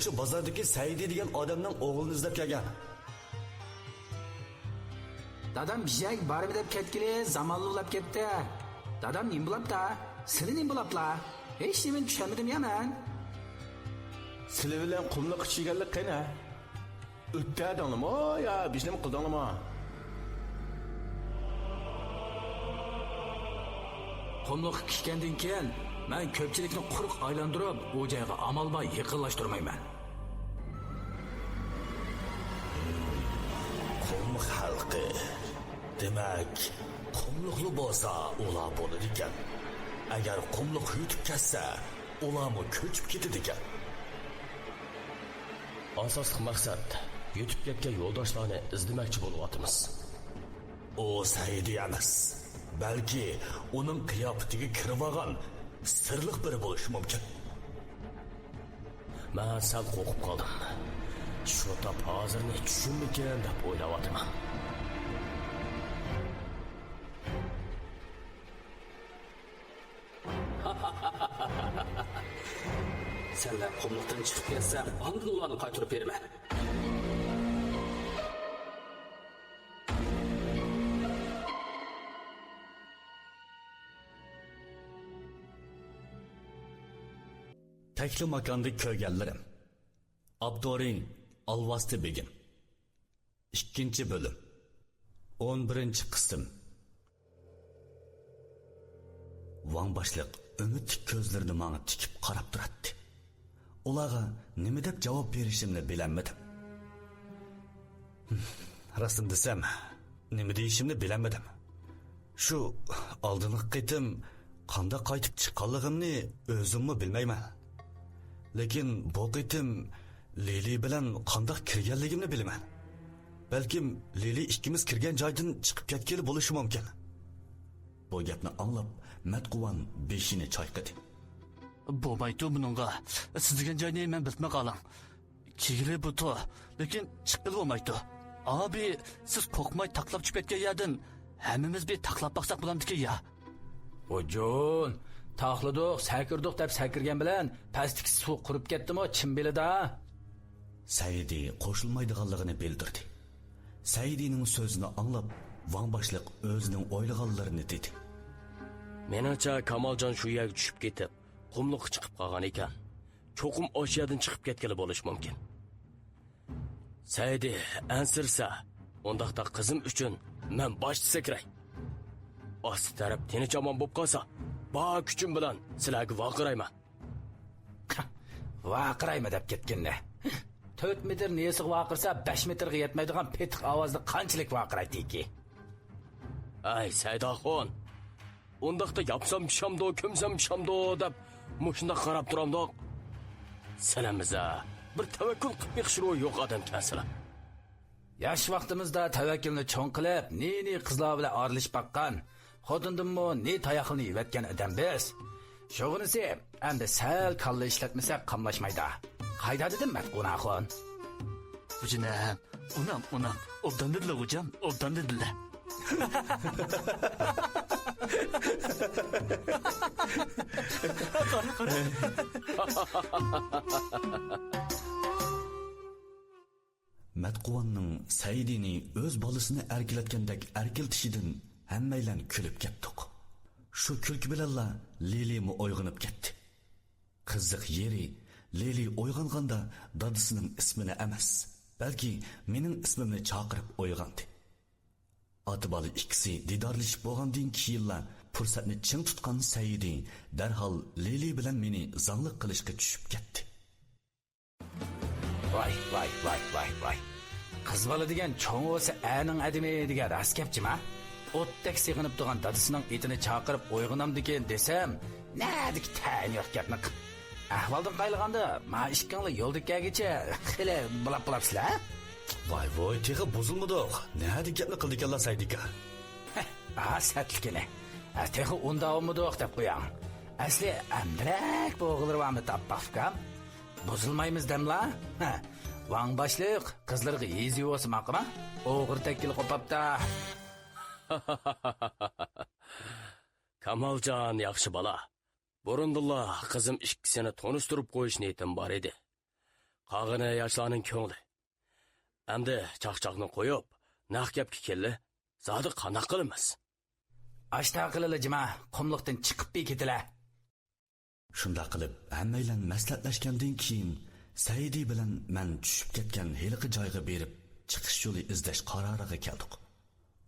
Muşu bozordagi Saidi degan odamning o'g'lini izlab kelgan. Dadam bijak barib deb ketgili zamonlulab ketdi. Dadam nim bulapta? Seni nim bulapla? Hech nimani tushunmadim ya men. Sizlar bilan qumliq ichiganlik qana? O'tdadingmi yo bizning qildingmi? Qumliq kishgandan keyin men ko'pchilikni quruq aylantirib, u joyga amalmay yaqinlashtirmayman. Qumliq xalqi. Demak, qumliqli bo'lsa, ular bo'lar ekan. Agar qumliq yutib ketsa, ularmi ko'chib ketadi ekan. Asosli maqsad yutib ketgan yo'ldoshlarni izlamoqchi bo'lyapmiz. O Saidi emas. Balki uning qiyofatiga kirib olgan sirliq biri bo'lishi mumkin. Men sal qo'rqib qoldim. Shu tap hozirni tushunmikan deb o'ylayapman. Senlar qumliqdan chiqib ketsam, oldin ularni qaytarib beraman. Tekli makonda ko'rganlarim. Abdurin Alvasti Begim. 2-bölüm. 11-qism. Van boshliq umidli ko'zlarini menga tikib qarab turadi. Ularga nima deb javob berishimni bilmadim. Rostini desam, nima deyishimni bilmadim. Shu oldingi qitim qanday qaytib chiqqanligimni o'zimmi bilmayman. Lekin bu qitim Lili bilan qanday kirganligimni bilaman. Balkim Lili ikkimiz kirgan joydan chiqib ketgani bo'lishi mumkin. Bu gapni anglab Matquvan beshini chayqadi. Bo'lmaydi buningga. Siz degan joyni men bilmay qoling. Kigili butu, lekin chiqib bo'lmaydi. Abi, siz qo'rqmay taqlab tushib ketgan yerdan hammamiz bir taqlab baqsaq bo'lamdi-ki ya. Ojon, taqladik, sakirdik deb sakirgan bilan pastki suv qurib ketdimi, chim bilida. Saidi qo'shilmaydiganligini bildirdi. Saidining so'zini anglab, Van boshliq o'zining o'ylaganlarini dedi. Menimcha Kamoljon shu yerga tushib ketib, qumliq chiqib qolgan ekan. Cho'qim oshiyadan chiqib ketgani bo'lish mumkin. Saidi ansirsa, undaqda qizim uchun men bosh sakray. Osti taraf tinch omon bo'lib qolsa, ba kuchim bilan sizlarga vaqirayman. Vaqirayma deb ketganda. 4 metr nesiga vaqirsa 5 metrga yetmaydigan petiq ovozda qanchalik vaqiraydiki. Ay Saydaxon, undaqda yapsam shamdo, ko'msam shamdo deb mushunda qarab turamdoq. Salamiza bir tavakkul qilib beqishro yo'q odam kansizlar. Yosh vaqtimizda tavakkilni cho'ng qilib, ne qizlar bilan arilishib baqqan, xodindimmo ne tayoqni yevatgan odam biz. Shug'unisi endi sal kalla ishlatmasa qamlashmaydi. Qayda dedim Matquvan. Hujinam, unam, obdan dedilar hujam, obdan dedilar. Matquvanning Saidini o'z bolasini erkilatgandek erkiltishidan hammaylar kulib ketdik. Shu kulki bilanla Lilimi uyg'onib ketdi. Qiziq yeri, Lili uyg'onganda dadisining ismini emas, balki mening ismimni chaqirib uyg'ondi. Oti-bola ikkisi didorlashib bo'lgandan keyin fursatni ching tutgan Saidi darhol Lili bilan meni zanglik qilishga tushib ketdi. Voy. Qiz bola degan cho'ng bo'lsa aning adimi degan raskapchima. O'tdek sig'inib turgan dadisining etini chaqirib uyg'onam degan desam, nadik taniyoq gapni qilib. Ahvoldan qaylaganda, ma ishkangli yo'ldagacha xile bulab-bulabsizlar. Voy, teg'i buzilmadiq. Nadik gapni qildikanlar Saidika. Satlikini. Teg'i unda olmadiq deb qo'yang. Asli amdirak bo'g'ilirvamni tappaqkam. Buzilmaymiz demla? Van boshliq qizlarga yezi yo'si maqma? O'g'ir takkil qopapta. Kamoljon yaxshi bola. Burundulla qizim ikkisini tonishtirib qo'yish niyatim bor edi. Qağını yaşlarının köngli. Әмді чақ-чақны қойып, нақ кепке келі, зады қанақ қылымыз. Ашта qilili jima, qumliqdan chiqib ketila. Shunda qilib, hammaylan maslahatlashgandan keyin Saidi bilan men tushib ketgan heliqi joyga berib, chiqish yo'li izlash qaroriga keldik.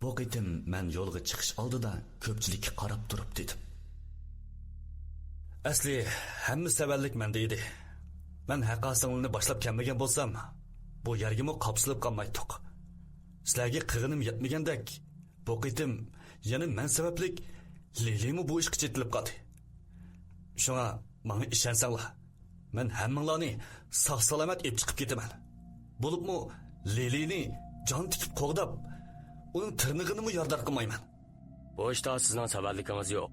Bu qitim men yo'lga chiqish oldida ko'pchilikka qarab turib dedim. Asli hamma savallik menda edi. Men haqosinlikni boshlab kelmagan bo'lsam, bu yerga qopsilib qolmaydik. Sizlarga qig'inim yetmagandek, bu qitim yana men sabablik Lelimi bu ishga chetilib qoldi. Shunga menga ishonsanglar, men hammanglarni sog'-salomat olib chiqib ketaman. Bo'libmi Lelini jon tikib qo'g'dab, uning tirnig'ini yordar qilmayman. Bu ishda sizning savalligingiz yo'q.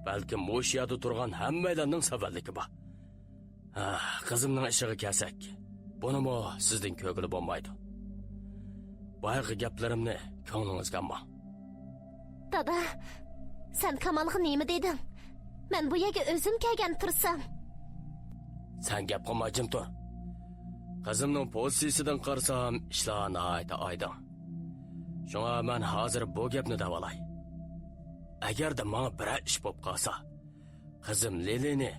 Balki mush yerda turgan hammalarning savalligi bor. Qizimning ishiga kelsak, bunimi sizning ko'ngli bo'lmaydi. Boyagi gaplarimni ko'nglingizga olmang. Dada, sen Kamalga nima deding? Men bu yerga o'zim kelgan tursam. Sen gap qilmay jim tur. Qizimning pozitsiyasidan qarasam, ishlar nihoyatda oydin. Shunga men hozir bu gapni davolay. Agarda menga biror ish bo'lib qolsa, qizim Lelini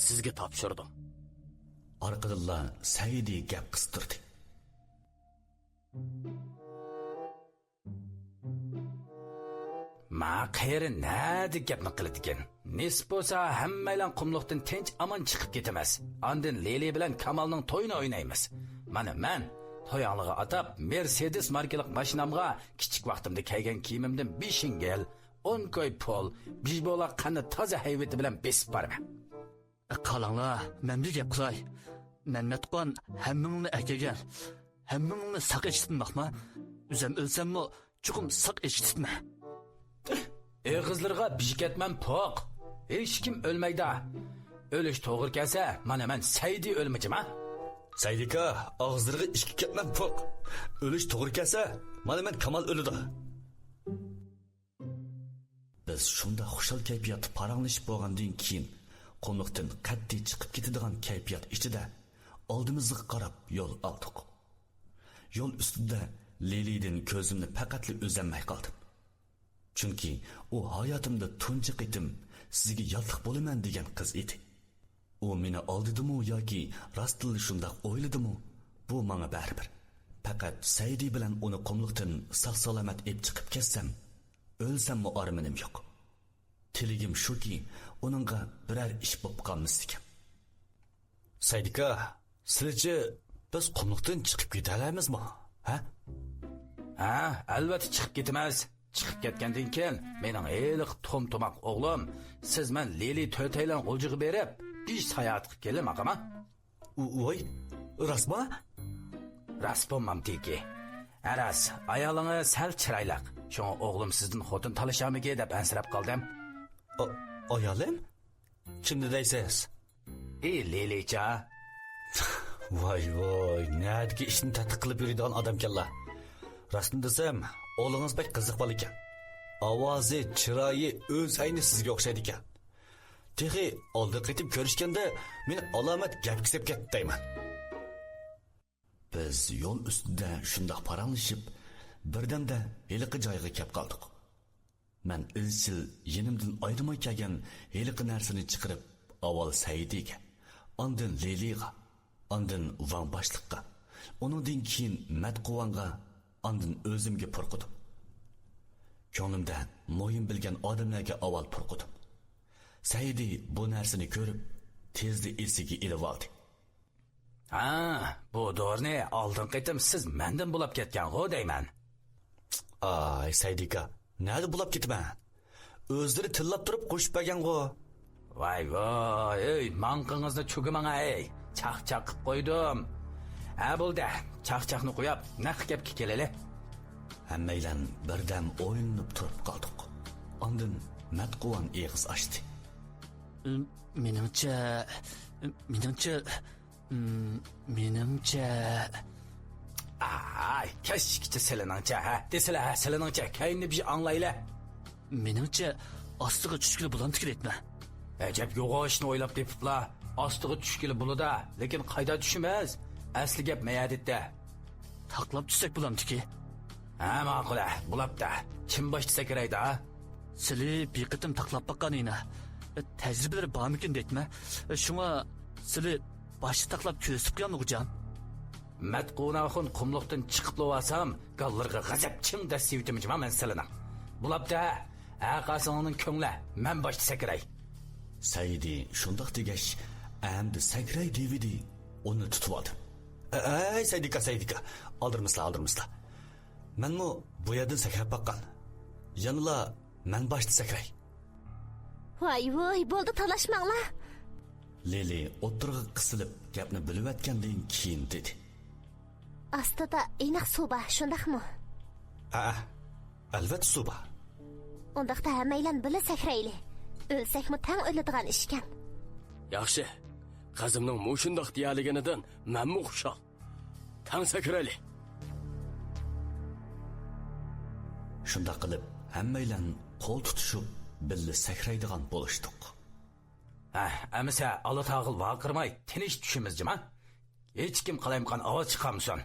sizga topshirdim. Orqadan Saidi gap qistirdi. Ma qayeri nadi gapni qiladigan. Nis bo'lsa hammalar qumliqdan tinch amon chiqib ketamiz. Ondan Leli bilan Kamalning to'yini o'ynaymiz. Mana men to'yonlig'i atab Mercedes markalik mashinamga kichik vaqtimda kiygan kiyimimdan 5 shingel, 10 koy pol, bijbola qani toza hayvati bilan besib borman. Qalanglar, men bir gap qilay. Mehmetqon hammangni akagan. Hammangni saq eshitmoqma. O'zim o'lsammi, chuqum saq eshitma. Qizlarga bijketman poq. Hech kim o'lmaydi. O'lish to'g'ri kelsa, mana men Saidi o'lmajim ha. Saidika, og'izlarga ishki ketman poq. O'lish to'g'ri kelsa, mana men Kamal o'lidi. Biz shunda xushal kayfiyat paranglashib bo'lgandan keyin qumliqdan qat'iy chiqib ketadigan kayfiyat ichida oldimizga qarab yo'l oldik. Yo'l ustida Lelidan ko'zimni faqatli o'zamay qoldim. Chunki u hayotimda tunji qitim sizga yotliq bo'laman degan qiz edi. U meni oldidimi yoki rostli shunday o'yladimi? Bu menga baribir. Faqat Saidi bilan uni qumliqdan sog'-salomat olib chiqib ketsam, o'lsammi armanim yo'q. Tiligim shuki, uningga biror ish bo'lib qolmasdikan. Saidika, sizcha biz qumliqdan chiqib keta olamizmi? Ha, albatta chiqib ketamiz. Chiqib ketgandan keyin mening eliq to'm-to'maq o'g'lim, siz men Leli to'taylan g'uljiga berib, ish sayohat qilib kelmaqama. Voy, rostmi? Rost bo'lmam teki. Aras, ayolingiz sal chiroyli. Shunga o'g'lim sizdan xotin talashamigi deb ansirab qoldim. Ayolim? Kimni deysiz? Lelicha. Voy, nədki ishni tadqiq qilib yuradigan odamkanlar. Rostini desam, o'g'lingiz bek qiziq bola ekan. Ovozi, chiroyi o'z ayni sizga o'xshaydi ekan. Texi oldi qaytib ko'rishganda meni alomat gap kisib ketdi deyman. Biz yo'l ustida shundoq paranglashib, birdamda heliqi joyga kelib qoldik. Men izchil yenimdan ayrimay kelgan heliqi narsani chiqarib, avval Saidiga, ondan Leliga, ondan Van boshliqqa, uningdan keyin Matquvonga, ondan o'zimga purqidim. Ko'nglimda mo'yin bilgan odamlarga avval purqidim. Saidi bu narsani ko'rib, tezda esiga ilib oldi. Bu doğruni oldin qitim siz mendan bulab ketgan-ku deyman. Ay, Saidika, nada bulab ketman? O'zlari tillab turib qo'shib bergan-ku. Voy, ey, manqingizni cho'gimang ey. Chaq-chaq qilib qo'ydim. Bo'ldi, chaq-chaqni qo'yib, naq gapga keleli. Hammaylan birdam o'yinib turib qoldik. Ondan Matquvon eg'iz ochdi. Menimcha Ay, kashkicha siliningcha ha. Desila siliningcha, kayinni bir anglayla. Menimcha ostiga tushgili bulanti kerakmi? Ajab yo'g'oshni o'ylab tepibla. Ostiga tushgili bulida, lekin qayda tushimiz? asli gap mayadidda. Taqlab tushsak bo'lamdiki. Ha, ma'qul, bo'labdi. Kim boshda sakraydi, ha? Sizli bir qitim taqlab baqqaningni tajribalari bormikin deytma. Shunga sizli boshda taqlab ko'sib qo'yamdigan. Matqunaxun qumluqdan chiqib olsam, gallarga g'azab chim dasivtimjima men silina. Bo'labdi. Aqasingning ko'ngli, men boshda sakray. Saidi shundoq degash, amdi sakray devidi, uni tutib oldi. Ay, Saidika, aldirmislar. Menmi bu yerdan sakrab baqqan. Yanıla men boshda sakray. Voy, bo'ldi talashmanglar. Lili o'tirg'i qisilib gapni bilib atgandan keyin dedi. Astida aniq suba, shundaqmi? Albatta suba. Undaqda hammaylan bila sakrayli. O'lsakmi tang o'ladigan ishkan. Yaxshi. Qizimning mushundoq deyaliganidan menmi xushal. Tang sakrayli. Shunda qilib hammaylan qo'l tutishib birga sakraydigan bo'lishdik. Amisa ala tag'il vaqirmay tinish tushimizjima. Hech kim qalayimqan ovoz chiqamson.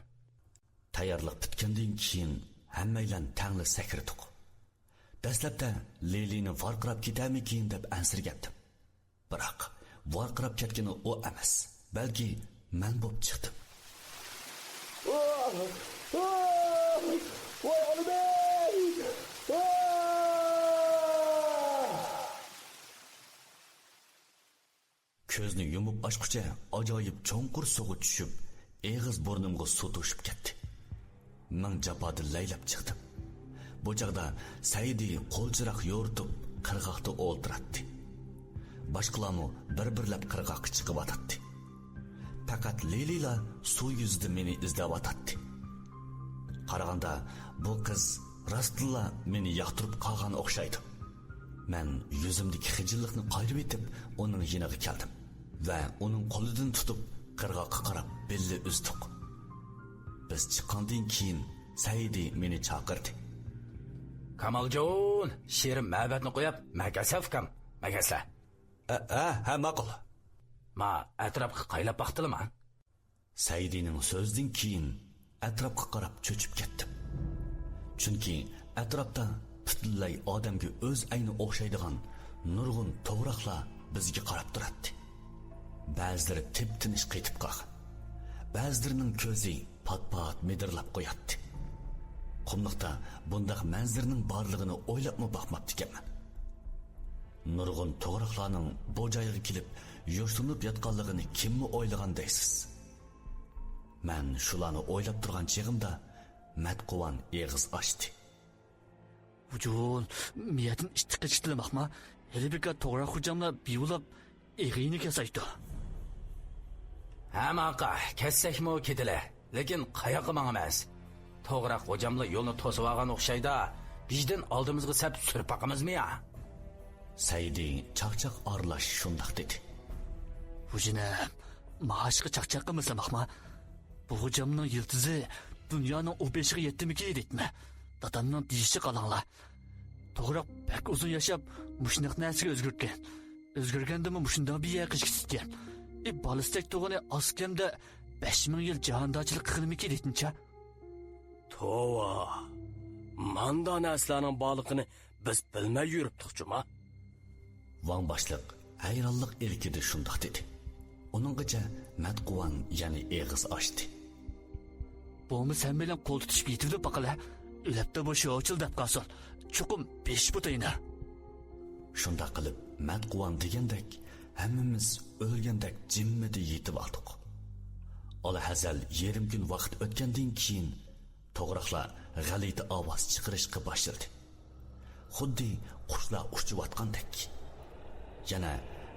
Tayyorlik bitgandan keyin hammaylan tangli sakraydik. Dastlabda Lelini varqirab ketarmikin deb ansirgandim. Biroq varqirab ketgani u emas, balki men bo'lib chiqdim. Voy olimey! Ko'zni yumib ochqucha ajoyib cho'nqur suvga tushib, eg'iz burnimga suv to'shib ketdi. Men japoda laylab chiqdim. Bu chaqda Saidi qo'lchiroq yo'rtib qirg'oqda o'ltiratdi. Boshqalarmi bir-birlab qirg'oqqa chiqib o'tdi. Faqat Lelila suv yuzida meni izlab o'tdi. Qaraganda bu qiz rostla meni yoqtirib qolgan o'xshaydi. Men yuzimdagi xijillikni qayirib etib, uning yoniga keldim va uning qo'lidan tutib qirg'oqqa qarab belli uzdik. Biz chiqqandan keyin Saidi meni chaqirdi. Kamaljon, sherim ma'batni qo'yib, magasafkam, magasla. Ha, ma'qul. Ma atrofga qaylab baqdilma. Saidining so'zidan keyin atrofga qarab cho'chib ketdim. Chunki atrofda butunlay odamga o'z ayni o'xshaydigan nurg'un to'g'roqlar bizga qarab turadi. Ba'zilari tip-tinish qaytib qolgan. Ba'zilarining ko'zi pat-pat medirlab qo'yadi. Qumliqda bundaq manzirning borlig'ini o'ylabmi boqmabdi ekanman. Nurg'un to'g'roqlarning bu joyga kelib yo'shlanib yotganligini kimmi o'ylagan deysiz? Men shularni o'ylab turgan chig'imda Matquvan eg'iz ochdi. Vujun, miyatin ishtiqqa chitilmoqma. Helibika to'g'ri hujamlar biyulab eg'ini kesaydi. Hamaqa, kessakmi ketile. Lekin qayoqqa emas. To'g'ri hujamlar yo'lni to'sib olgan o'xshaydi. Bizdan oldimizga sap surib boqamizmi ya? Saidi chaqchaq arlash shundoq dedi. Vujina, maashqi chaqchaq qilmasamaqma. Bu hujamning yildizi dunyoning o beshiga yetdimiki deytmi? Dadamning deyishi qalanglar. To'g'ri pek uzun yashab, mushunaq narsaga o'zgargan. O'zgargandimi mushundan bir yaqish ketgan. Balistak to'g'ani oskamda 5000 yil jahondachilik qilmiki deytincha. Tova. Manda narsalarning borlig'ini biz bilmay yuribdik-chuma. Van boshliq hayronlik ilkida shundoq dedi. Uninggacha Matquvan yana eg'iz ochdi. Bo'mi sen bilan qo'l tutishib yetibdi baqala. O'labda bo'shi ochil deb qolsin. Chuqum 5 butayna. Shunda qilib Matquvan degandek hammamiz o'lgandek jimmida yetib oldik. Alahazal yarim kun vaqt o'tgandan keyin to'g'riqlar g'alati ovoz chiqarishga boshladi. Xuddi qushlar uchayotgandek. Yana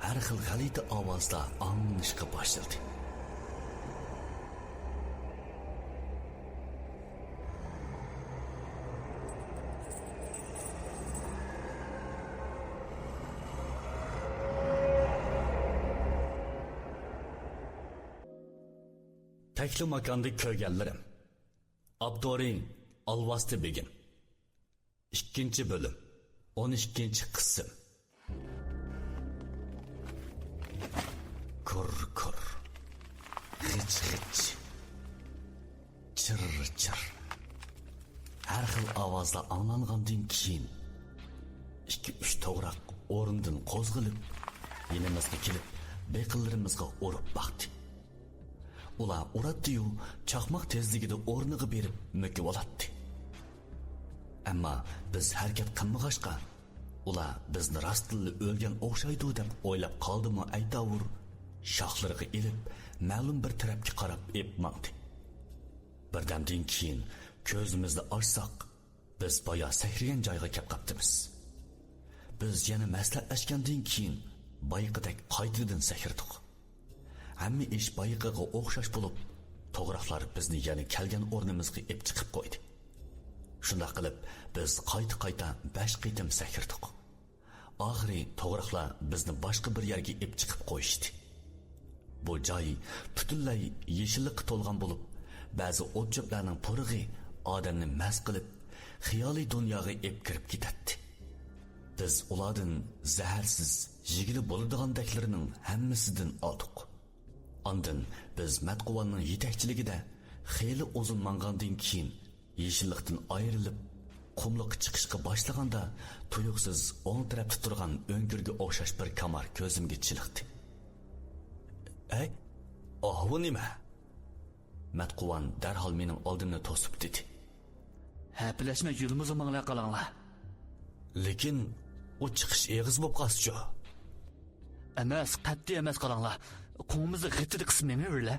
har xil g'alati ovozlar anglashga boshladi. Tekli makanda ko'rganlarim. Abdurin Alvasti Begim. 2-bölüm. 12-qism. Kur. Xich. chir chir har xil ovozlar anglangandan keyin 2-3 to'g'roq o'rnidan qo'zg'alib yonimizga kelib beqillarimizga urib baqdi. Ular uratdi-yu chaqmoq tezligida o'rniga berib mökib oladi. Ammo biz harakat qilmag'achqa ular bizni rostilla o'lgan o'xshaydi deb o'ylab qoldimi aytavur, shoxlariga ilib ma'lum bir tarafga qarab epmadi. Birdamdan keyin ko'zimizni ochsaq, biz boya sakragan joyga kelib qaptimiz. Biz yana maslahatlashgandan keyin bayiqidek qaytadan sakrdik. Hamma ish bayiqiga o'xshash bo'lib, to'g'roqlar bizni yana kelgan o'rnimizga ep chiqib qo'ydi. Shunda qilib biz qayta 5 qitim sakrdik. Oxiri to'g'roqlar bizni boshqa bir yerga ep chiqib qo'yishdi. Bu joy butunlay yeshillikqa to'lgan bo'lib, ba'zi o'tchoqlarning purig'i odamni mast qilib, xiyoliy dunyoga ep kirib ketadi. Biz ulardan zaharsiz, yigili bo'ladigandaklarining hammasidan oldik. Ondan biz Matquvanning yetakchiligida xeyli uzun mangandan keyin yeshillikdan ayrilib, qumliqqa chiqishga boshlaganda tuyuqsiz o'ng tarafda turgan o'ngirga o'xshash bir kamar ko'zimga chiliqdi. "Ey, bu nima?" Matquvan darhol mening oldimni to'sib dedi. Hapilashma yo'limizni mangla qolinglar. Lekin o chiqish eg'iz bo'lib qolsa-chi. Emas, qat'iy emas qolinglar. Qo'ngimizni g'itiri qismini o'rla.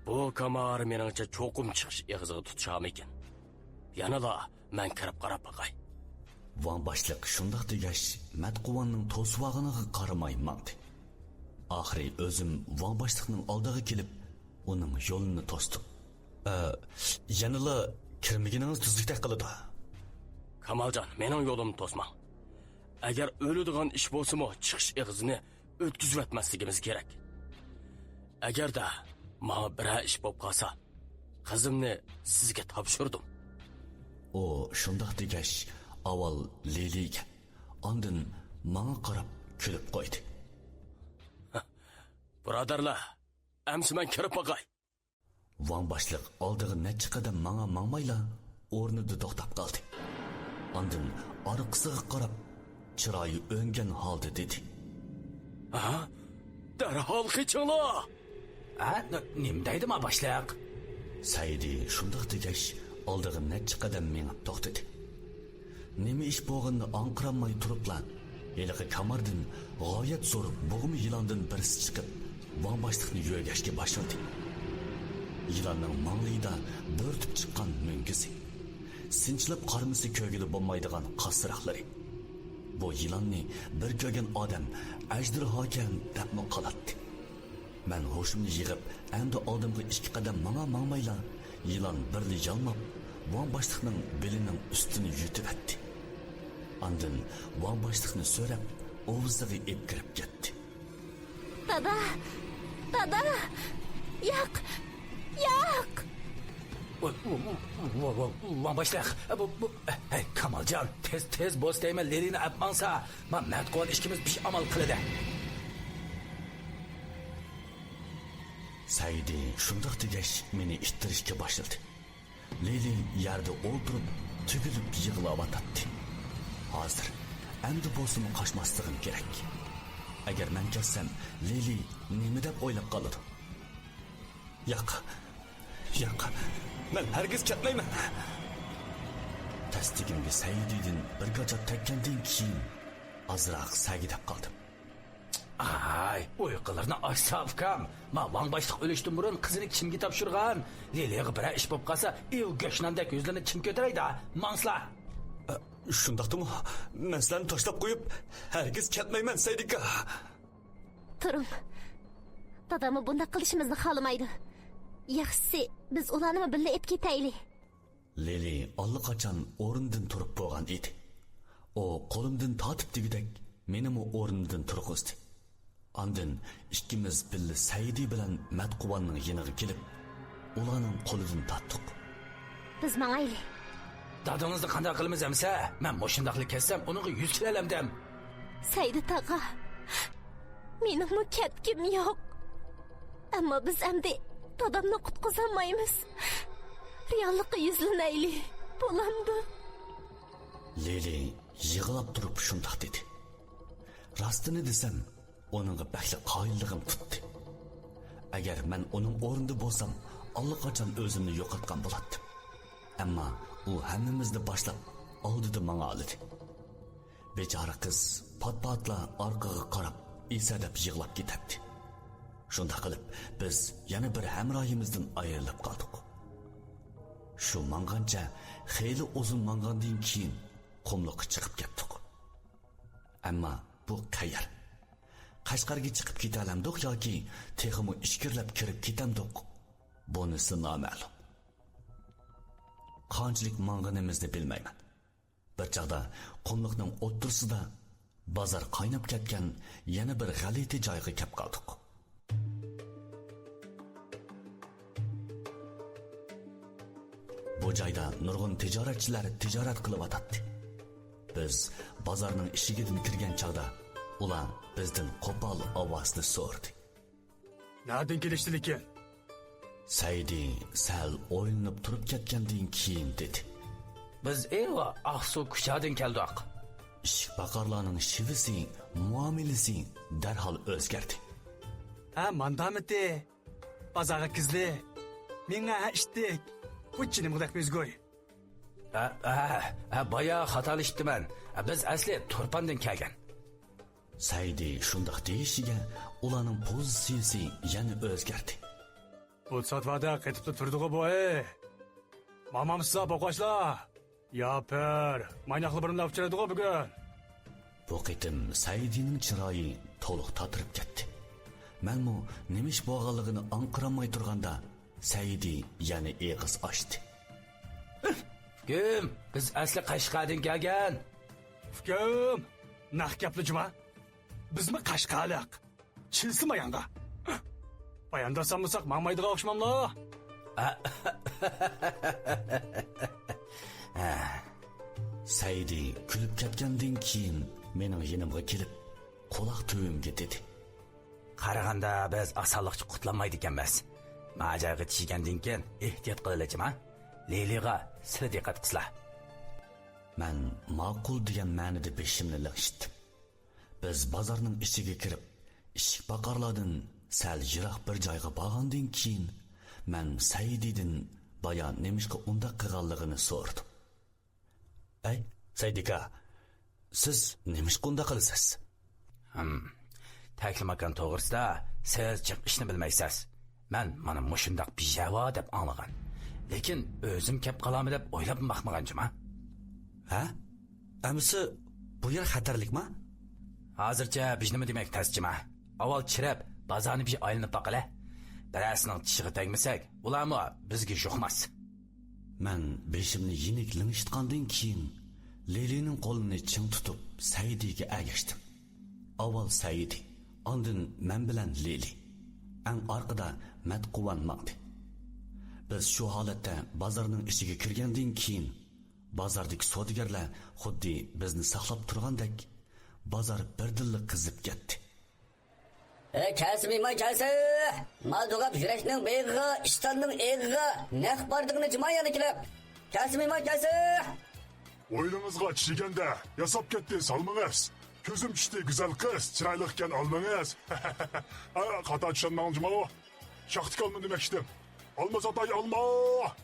Bu kamar meningcha cho'qim chiqish eg'iziga tutisham ekan. Yanada men kirib qarab baqay. Van boshliq shundoq degach, Matquvanning to'svog'iniga qaramay mandi. Oxiri o'zim Van boshliqning oldiga kelib, uning yo'lini to'sdim. Yanada kirmagingiz tuzlikdek qiladi. Kamaljon, mening yo'limni to'sma. Agar o'ladigan ish bo'lsa-mo, chiqish eg'izini o'tkazib o'tmasligimiz kerak. Agarda menga bir ish bo'lib qolsa, qizimni sizga topshirdim. O shundoq degach, avval Leliga, ondan menga qarab kulib qo'ydi. Birodarlar, amsi men kirib baqay. Van boshliq oldiga necha qadam menga mangmayla o'rnida to'xtab qoldi. Ondan orqasiga qarab chiroyi o'ngan holda dedi. Darhol qichinglar. Nima deydi ma boshliq? Saidi shundoq degach, oldiga necha qadam mengib to'xtadi. Nima ish bo'lganini anqiramay turiblar. Eliqi kamardan g'oyat zo'r bo'g'mi yilondan birisi chiqib, Van boshliqni yo'gashga boshladi. Yilonning manglayida bo'rtib chiqqan mungisi, sinchilib qarmisi ko'gili bo'lmaydigan qasiraqlari. Bu yilonni bir ko'rgan odam ajdirhokan deb qolatdi. Men hoshimni yig'ib, endi oldimga 2 qadam mangmayla, yilon birli yalmab, Van boshliqning belining ustini yutib etdi. Ondan Van boshliqni so'rab, o'ziga ep kirib ketdi. Dada, yo'q. Van boshliq, hey Kamaljon, tez bo'stayman Lelini apmansa, men Matquvan ishimiz bir amal qiladi. Saidi shundoq degach meni ittirishga boshladi. Leli yerda o'ltirib, tugilib yig'layotdi. Hozir endi bo'lsin qochmasligim kerak. Agar men kelsam, Leli nima deb o'ylab qoladi? Yo'q. Men hargiz ketmayman. Tasdigimga Saididan bir gajab tekkandan keyin azroq sagidab qoldim. Ay, uyqularni açsavkam. Ma Van boshliq o'lishdan burun qizini kimga topshirgan? Leliga bir ish bo'lib qolsa, go'shnandek o'zlarini kim ko'taraydi? Manslar. Shundaqdimi? Men sizlarni tashlab qo'yib, hargiz ketmayman, Saidika. Turing. Dadamni bunday qilishimizni xohlamaydi. Yaxshisi, biz ularni birga ep ketaylik. Leli allaqachon o'rnidan turib bo'lgan edi. O qo'limdan tortib degidek, meni o'rnidan turg'izdi. Ondan ikkimiz birga Saidi bilan Matquvanning yeniga kelib, ularning qo'lidan tortdik. Biz mangaylik. Dadingizni qanday qilamiz amsa? Men moshindaqlik kessam, uniga 100 kilolamdam. Saidi taqa. Mening ketkim yo'q. Ammo biz endi dadamni qutqizolmaymiz. Reallikqa yuzlanayli. Bo'lamdi. Lili yig'lab turib shundoq dedi. Rostini desam, onunğa bakli qoyilligim tutdi. Agar men uning o'rnida bo'lsam, allaqachon o'zimni yo'qotgan bo'lardim. Ammo u hammamizni boshlab oldida menga oldi. Bechora qiz pat-patla orqaga qarab, esadab yig'lab ketdi. Shunda qilib biz yana bir hamrohimizdan ayrilib qoldik. Shu mangancha xeyli uzun mangandan keyin qumliqqa chiqib ketdik. Ammo bu qayer? Qashqarga chiqib ketalamdiq yoki texmi ishkirlab kirib ketamdiq? Bunisi noma'lum. Qanchalik manganimizni bilmayman. Bir chaqda qumliqning o'ttirsida bozor qaynab ketgan yana bir g'alati joyga kelib qoldik. Bu joyda nurg'un tijoratchilar tijorat qilib o'tadi. Biz bozorning ishigidan kirgan chaqda ular bizdan qo'pol ovozda so'rdi. Nereden gelişti ekan? Saidi sal o'ylanib turib ketgandan keyin dedi. Biz eva Aqsu kuchadan keldik. Ishik baqarlarning shivisi, muomalasi darhol o'zgardi. Ha, mandamiti. Pazara kızlı. Menga ishtik. Kuchinim qadaq bizgoy. Baya xatalishdiman. Biz asli Turpandan kelgan. Saidi shundoq deyishiga ularning pozitsiyasi yana o'zgardi. Bu satvada qaytib turdiq bu. Mamam size boqashlar. Yapar. Manyaqli birini olib chiqadiq bugun. Bu qitim Saidining chiroyi to'liq tatirib ketdi. Menmu nemish bo'lganligini anqiramay turganda Saidi yana eg'iz ochdi. Kim? Biz asli Qashqardan kelgan. Kim? Naq gapli juma. Bizmi Qashqarliq? Chilsimi yanga? Bayanda sanmasak mangmaydiga o'xshamamlar. Saidi kulib ketgandan keyin mening yonimga kelib, quloq tuvimga dedi. Qaraganda biz osonlikcha qutlanmaydi ekanmiz. Majarga tushgandan keyin ehtiyot qilaylikmi? Leliga sira diqqat qilsizlar. Men ma'qul degan ma'noda beshimni liqishdim. Biz bozorning ichiga kirib, ishik baqarlardan sal yiroq bir joyga borgandan keyin men Saididan bayon nemishqa unda qilganligini so'radim. Ay, Saidika, siz nemishqa unda qilasiz? Taklimakan to'g'risida siz jiq ishni bilmaysiz. Men mana mushundaq bijavo deb anglagan. Lekin o'zim kep qolami deb o'ylab maqmaganjima. Ha? Amisi bu yer xatarlikmi? Hozircha bijnimi demak tasjima. Avval chirab, bozorni bir aylanib baqala. Birasining tishig'i tegmasak, ularmi bizga yo'qmas. Men beshimni yenik lingishitgandan keyin Lelining qo'lini ching tutib Saidiga ergashdim. Avval Saidi, ondan men bilan Leli. Ang orqada Matquvan maqdi. Biz shu holatda bozorning ichiga kirgandan keyin bozordagi savdogarlar xuddi bizni saqlab turgandek bozor birdilla qizib ketdi. Kasmi kası, Maldugap yüreşinin beyği, iştanның eğği, naq bardığını cımayana kilip. Kasmi kası. Oyununuzga çiğende yasap gitti salmınız. Gözüm düştü güzel kız, çıraylıkken almanız. Kata çanmağın cıma o. Şaktik alma demek istedim. Almasa day alma.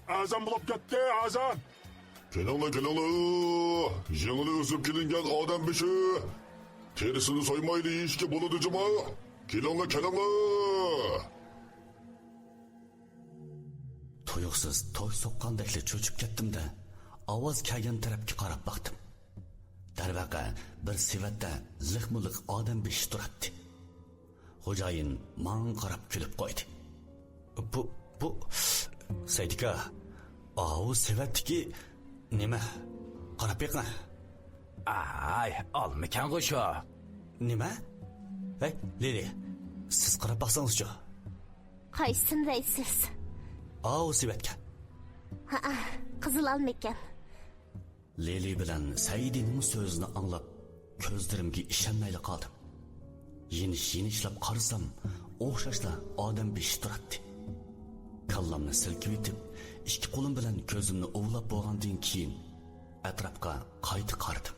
Azan bulup gitti azan. Kenala. Yengili üzüp kelingen adam beşi. Terisini soymayla işki buludu cıma. Kelanga. Tuyuqsiz toy soqqandekli cho'chib ketdim-da, ovoz kelgan tarafga qarab baqdim. Darvaqa bir sivatda liqmuliq odam beshi turibdi. Xo'jayin men qarab kulib qo'ydi. Bu Saidika, o sivatdagi nima? Qarab beqma. Ay, olmikan qo'sho. Nima? Hey, Lili, siz qarab baqsangiz-chi. Qaysin deysiz? O sivatga. Ha, qizil almakan. Lili bilan Saidining so'zini anglab, ko'zlarimga ishonmay qoldim. Yenishlab qarasam, o'xshashla odam beshi turibdi. kallamni silkib etib, ikki qo'lim bilan ko'zimni ovlab bo'lgandan keyin atrofga qayta qaradim.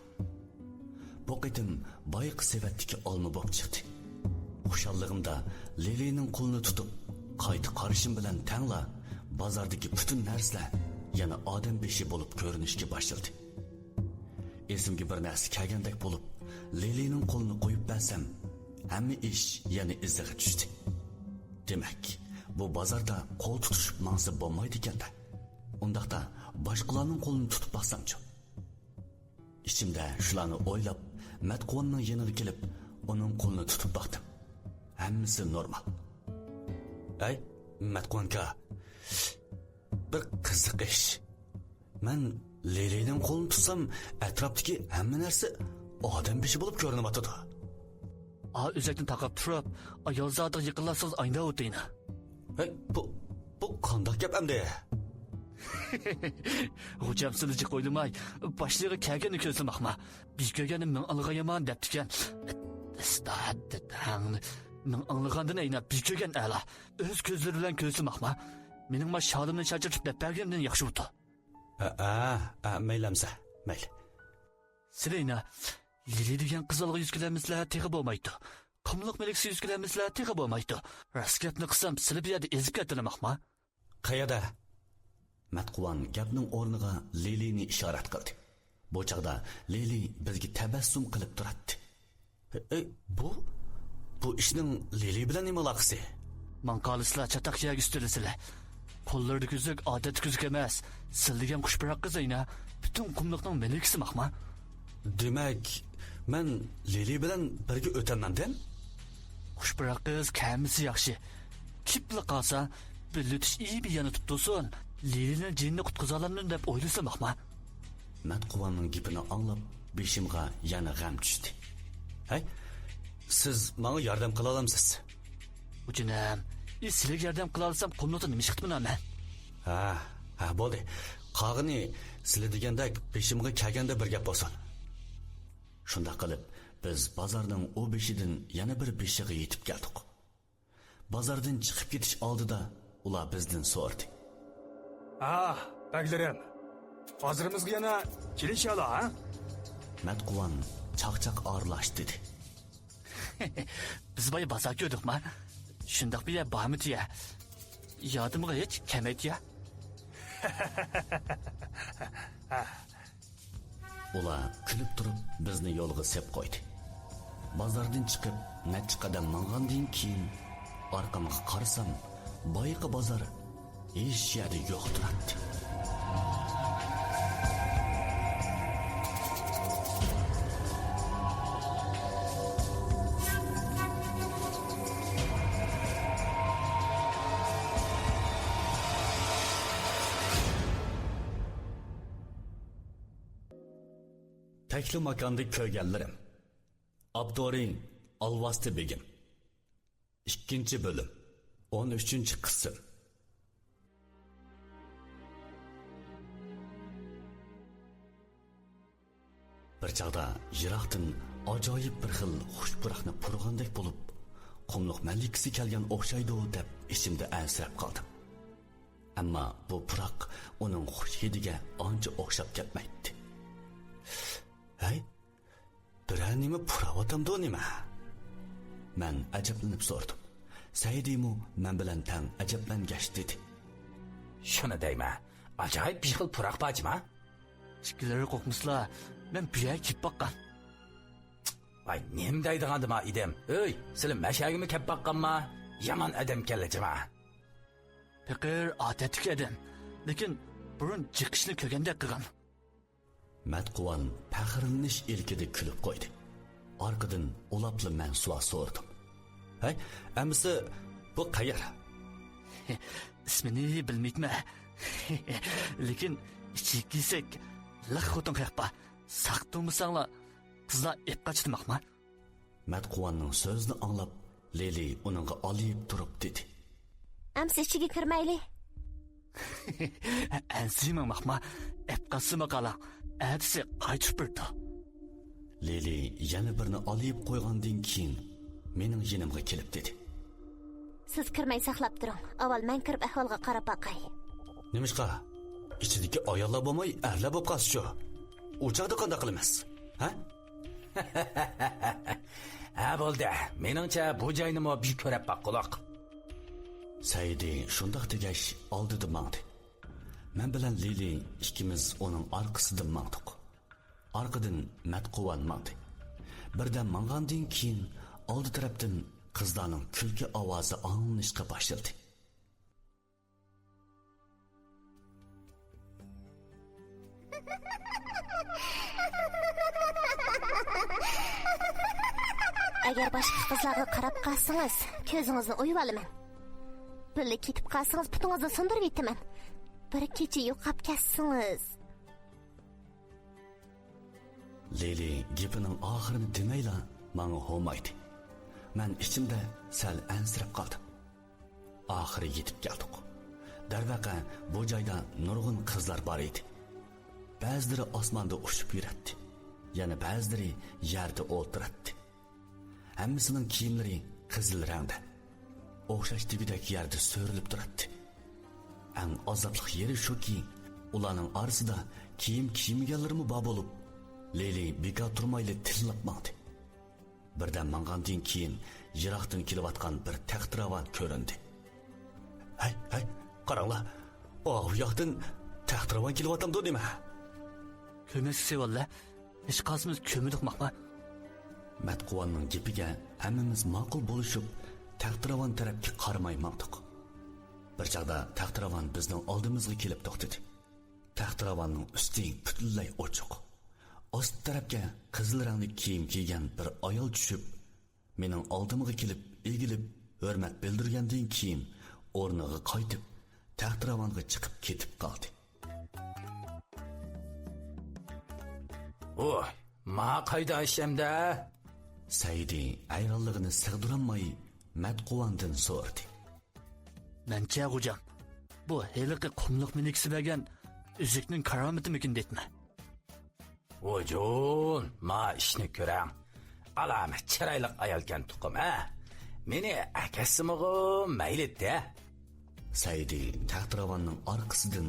Bu qitim boyiq sevatdiki olma bo'lib chiqdi. Xushalligimda Lilining qo'lini tutib, qayta qarashim bilan tangla bozordagi butun narsalar yana odam beshi bo'lib ko'rinishga boshladi. Esimga bir narsa kelgandek bo'lib, Lilining qo'lini qo'yib bersam, hamma ish yana iziga tushdi. Demak, bu bozorda qo'l tutishib mansa bo'lmaydi ekanda. Undaqda boshqalarning qo'lini tutib baksamchi. İçimde shularni o'ylab, Matquvonning yoniga kelib, uning qo'lini tutib baktım. Hammasi normal. Ay, Matquvonka, bir qiziq ish. Men Lilining qo'lini tutsam, atrofdagi hamma narsa odam beshi bo'lib ko'rinyapti. O'zakni taqib turib, ayol zotga yiqilasiz ayna o'tayni. Hey, bu qanday gap endi? Hocam sılıcı qo'yilmay, boshlig'i kelganini ko'zlamoqma. Biz ko'rganim men alg'ayaman debdikan. Istaddan men alg'andan ayna biz ko'rgan ala. O'z ko'zlari bilan ko'zlamoqma. Mening ma sholimni chachirib deb bergandan yaxshi o'tdi. Maylamsa, mayli. Sileyna, Lili degan qizalga yuz kelamizlar teg'i bo'lmaydi. Qumliq meliksi yuz kelamizlar teg'i bo'lmaydi. Raskatni qilsam silib yerda ezib ketiramoqma. Qayada? Matquvon gapning o'rniga Lilini ishorat qildi. Bu chaqda Lili bizga tabassum qilib turadi. Bu ishning Lili bilan nima aloqasi? Manqalislar chataq yag üstülisizlar. Qo'llarida ko'zak odat ko'zak emas. Sildigan qushbiroq qizayna butun qumliqning melikisi maqma. Demak, men Lili bilan birga o'tamandan? Qushbiroq qiz kamisi yaxshi. Kipli qolsa, billitish iyi bir yana tutdusun. Lilining jinni qutqizalarni deb o'ylasamaqma. Matquvonning gapini anglab, beshimga yana g'am tushdi. Hay, siz menga yordam qila olamsiz? Ucinam, sizlarga yordam qila olsam, qumliqda nima ish qilibman men? Ha, bo'ldi. Qog'ini sizlar degandek beshimga kelganda bir gap bo'lsin. Shunda qilib, biz bozorning o beshidan yana bir beshiga yetib keldik. Bozordan chiqib ketish oldida ular bizdan so'radi. Baglarim. Hozirimizga yana kelishalo, ha? Matquvon chaqchaq orlash dedi. Biz boya bozor ko'rdikmi? Shundoq bir bahmitiya. Yodimga hech kamaytiya. Ular kulib turib bizni yo'lga sep qo'ydi. Bozordan chiqib, necha qadam mangandan keyin orqamga qarasam, boyiqi bozor hech yerda yo'q turadi. Tekli makanda ko'rganlarim. Abdorin Alvasti Begim. 2. bölüm. 13. qism. Bir chaqda yiroqdan ajoyib bir xil xushpuroqni purg'andek bo'lib, qumliq malikasi kelgan o'xshaydi deb ichimda ansirab qoldim. Ammo bu puroq uning xush hidiga ancha o'xshab ketmaydi. Hay, biror nima purayotamdi nima? Men ajablanib so'radim. Saydimu men bilan tang ajablangach dedi. Shuni deyman, ajoyib bir xil puroq bajma. Shikilari qo'qmislar, men buya kep baqqan. Vay, nim deydigandim idem. Ey, sizlar mashagimni kep baqqanma? Yomon adam kelajima. Pekir odatlik edim, lekin burun chiqishni ko'rgandek qilgan. Matquvon faxrlanish ilkida kulib qo'ydi. Orqadan ulapli men suva so'rdim. Hay, amisi bu qayer? İsmini bilmayman. Lekin ichi kiysak, laq xotin qayaqpa. Saqtumsanglar, qizlar ep qachtimoqma. Matquvonning so'zini anglab, Lili uningga olib turib dedi. Amsi ichiga kirmayli. Ansima maqma, ep qasima qala. Әдісі қайтып бірді. Lili yana birini olib qo'ygandan keyin mening yonimga kelib dedi. Siz kirmay saqlab turing. Avval men kirib ahvolga qarab baqay. Nimishqa? İçideki ayollar bo'lmay, erlar bo'lib qolsa-chu. O'chaqda qanday qilamiz? Ha? Ha bo'ldi. Meningcha bu joyni mo bir ko'rib baqquloq. Saidi shundoq degash oldida mangdi. Men bilan Lili ikkimiz uning orqasidan mangdik. Orqadan Matquvan mangdi. Birdan mangandan keyin oldi tarafdan qizlarning kulki ovozi anglashga boshladi. Agar boshqa qizlarga qarab qalsangiz, ko'zingizni o'yib olaman. Birga ketib qalsangiz, putingizni sindirib yetaman. Bir kecha yo'qab ketsangiz. Lili gapining oxirini demayla menga ho'maydi. Men ichimda sal ansirab qoldim. Oxiri yetib keldik. Darvaqa bu joyda nurg'un qizlar bor edi. Ba'zilari osmonda uçup yuradi. Yana ba'zilari yerda o'tiradi. Hammasining kiyimlari qizil rangda. O'xshash degidek yerda so'rilib turadi. Eng azobli yeri shuki, ularning orasida kiyim kiymaganlarmi bor bo'lib, Lili bekor turmayli tillab mangdi. Birdan mangandan keyin yiroqdan kelayotgan bir taxtiravan ko'rindi. Hay, qaranglar. O yoqdan taxtiravan kelyapti nima? Kömesi valla. Hiç qazımız kömüdük maqma. Matquvanning gapiga hammamiz ma'qul bo'lishib, taxtiravan tarafga qaramay mangdik. Bir chaqda taxtiravan bizning oldimizga kelib to'xtadi. Taxtiravanning usti butunlay ochiq. Ost tarafga qizil rangli kiyim kiygan bir ayol tushib, mening oldimga kelib, egilib, hurmat bildirgandan keyin o'rniga qaytib, taxtiravanga chiqib ketib qoldi. Oy, ma qayda ishimda? Saidi ayronligini sig'diramay Matquvandan so'radi. Mencha hocam. Bu heliqi qumluq minikisibergen üzüknün karameti detme. Ojon, ma ishni ko'ram. Alamat chiroyli ayolgan tuqum, ha? Meni akasimig'i mayli-da. Saidi taxtiravanning orqasidan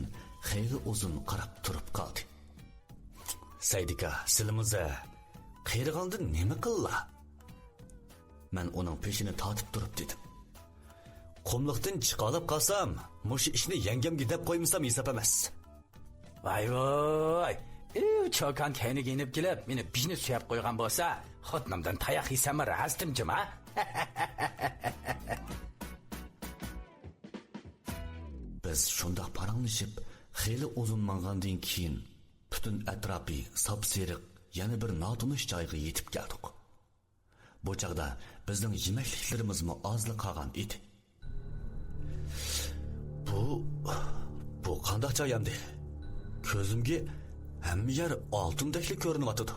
xeyli uzun qarab turib qoldi. Saidika, silimize qiyrigandan nima qilla? Men uning peshini tortib turib dedim. Qumliqdan chiqolib qolsam, mush ishni yangamga deb qo'ymasam hisob emas. Voy. Cho'kan kayniga inib kelib, meni bijni suyab qo'ygan bo'lsa, xotinimdan tayoq yesam rastimjim, ha? Biz shundoq paranglashib, xeyli uzun mangandan keyin butun atrofi sap-seriq yana bir notunish joyga yetib keldik. Bu chaqda bizning yemakliklarimiz ozli qolgan edi. Bu qanday joy endi? Ko'zimga hamma yer oltindekli ko'rinyapti.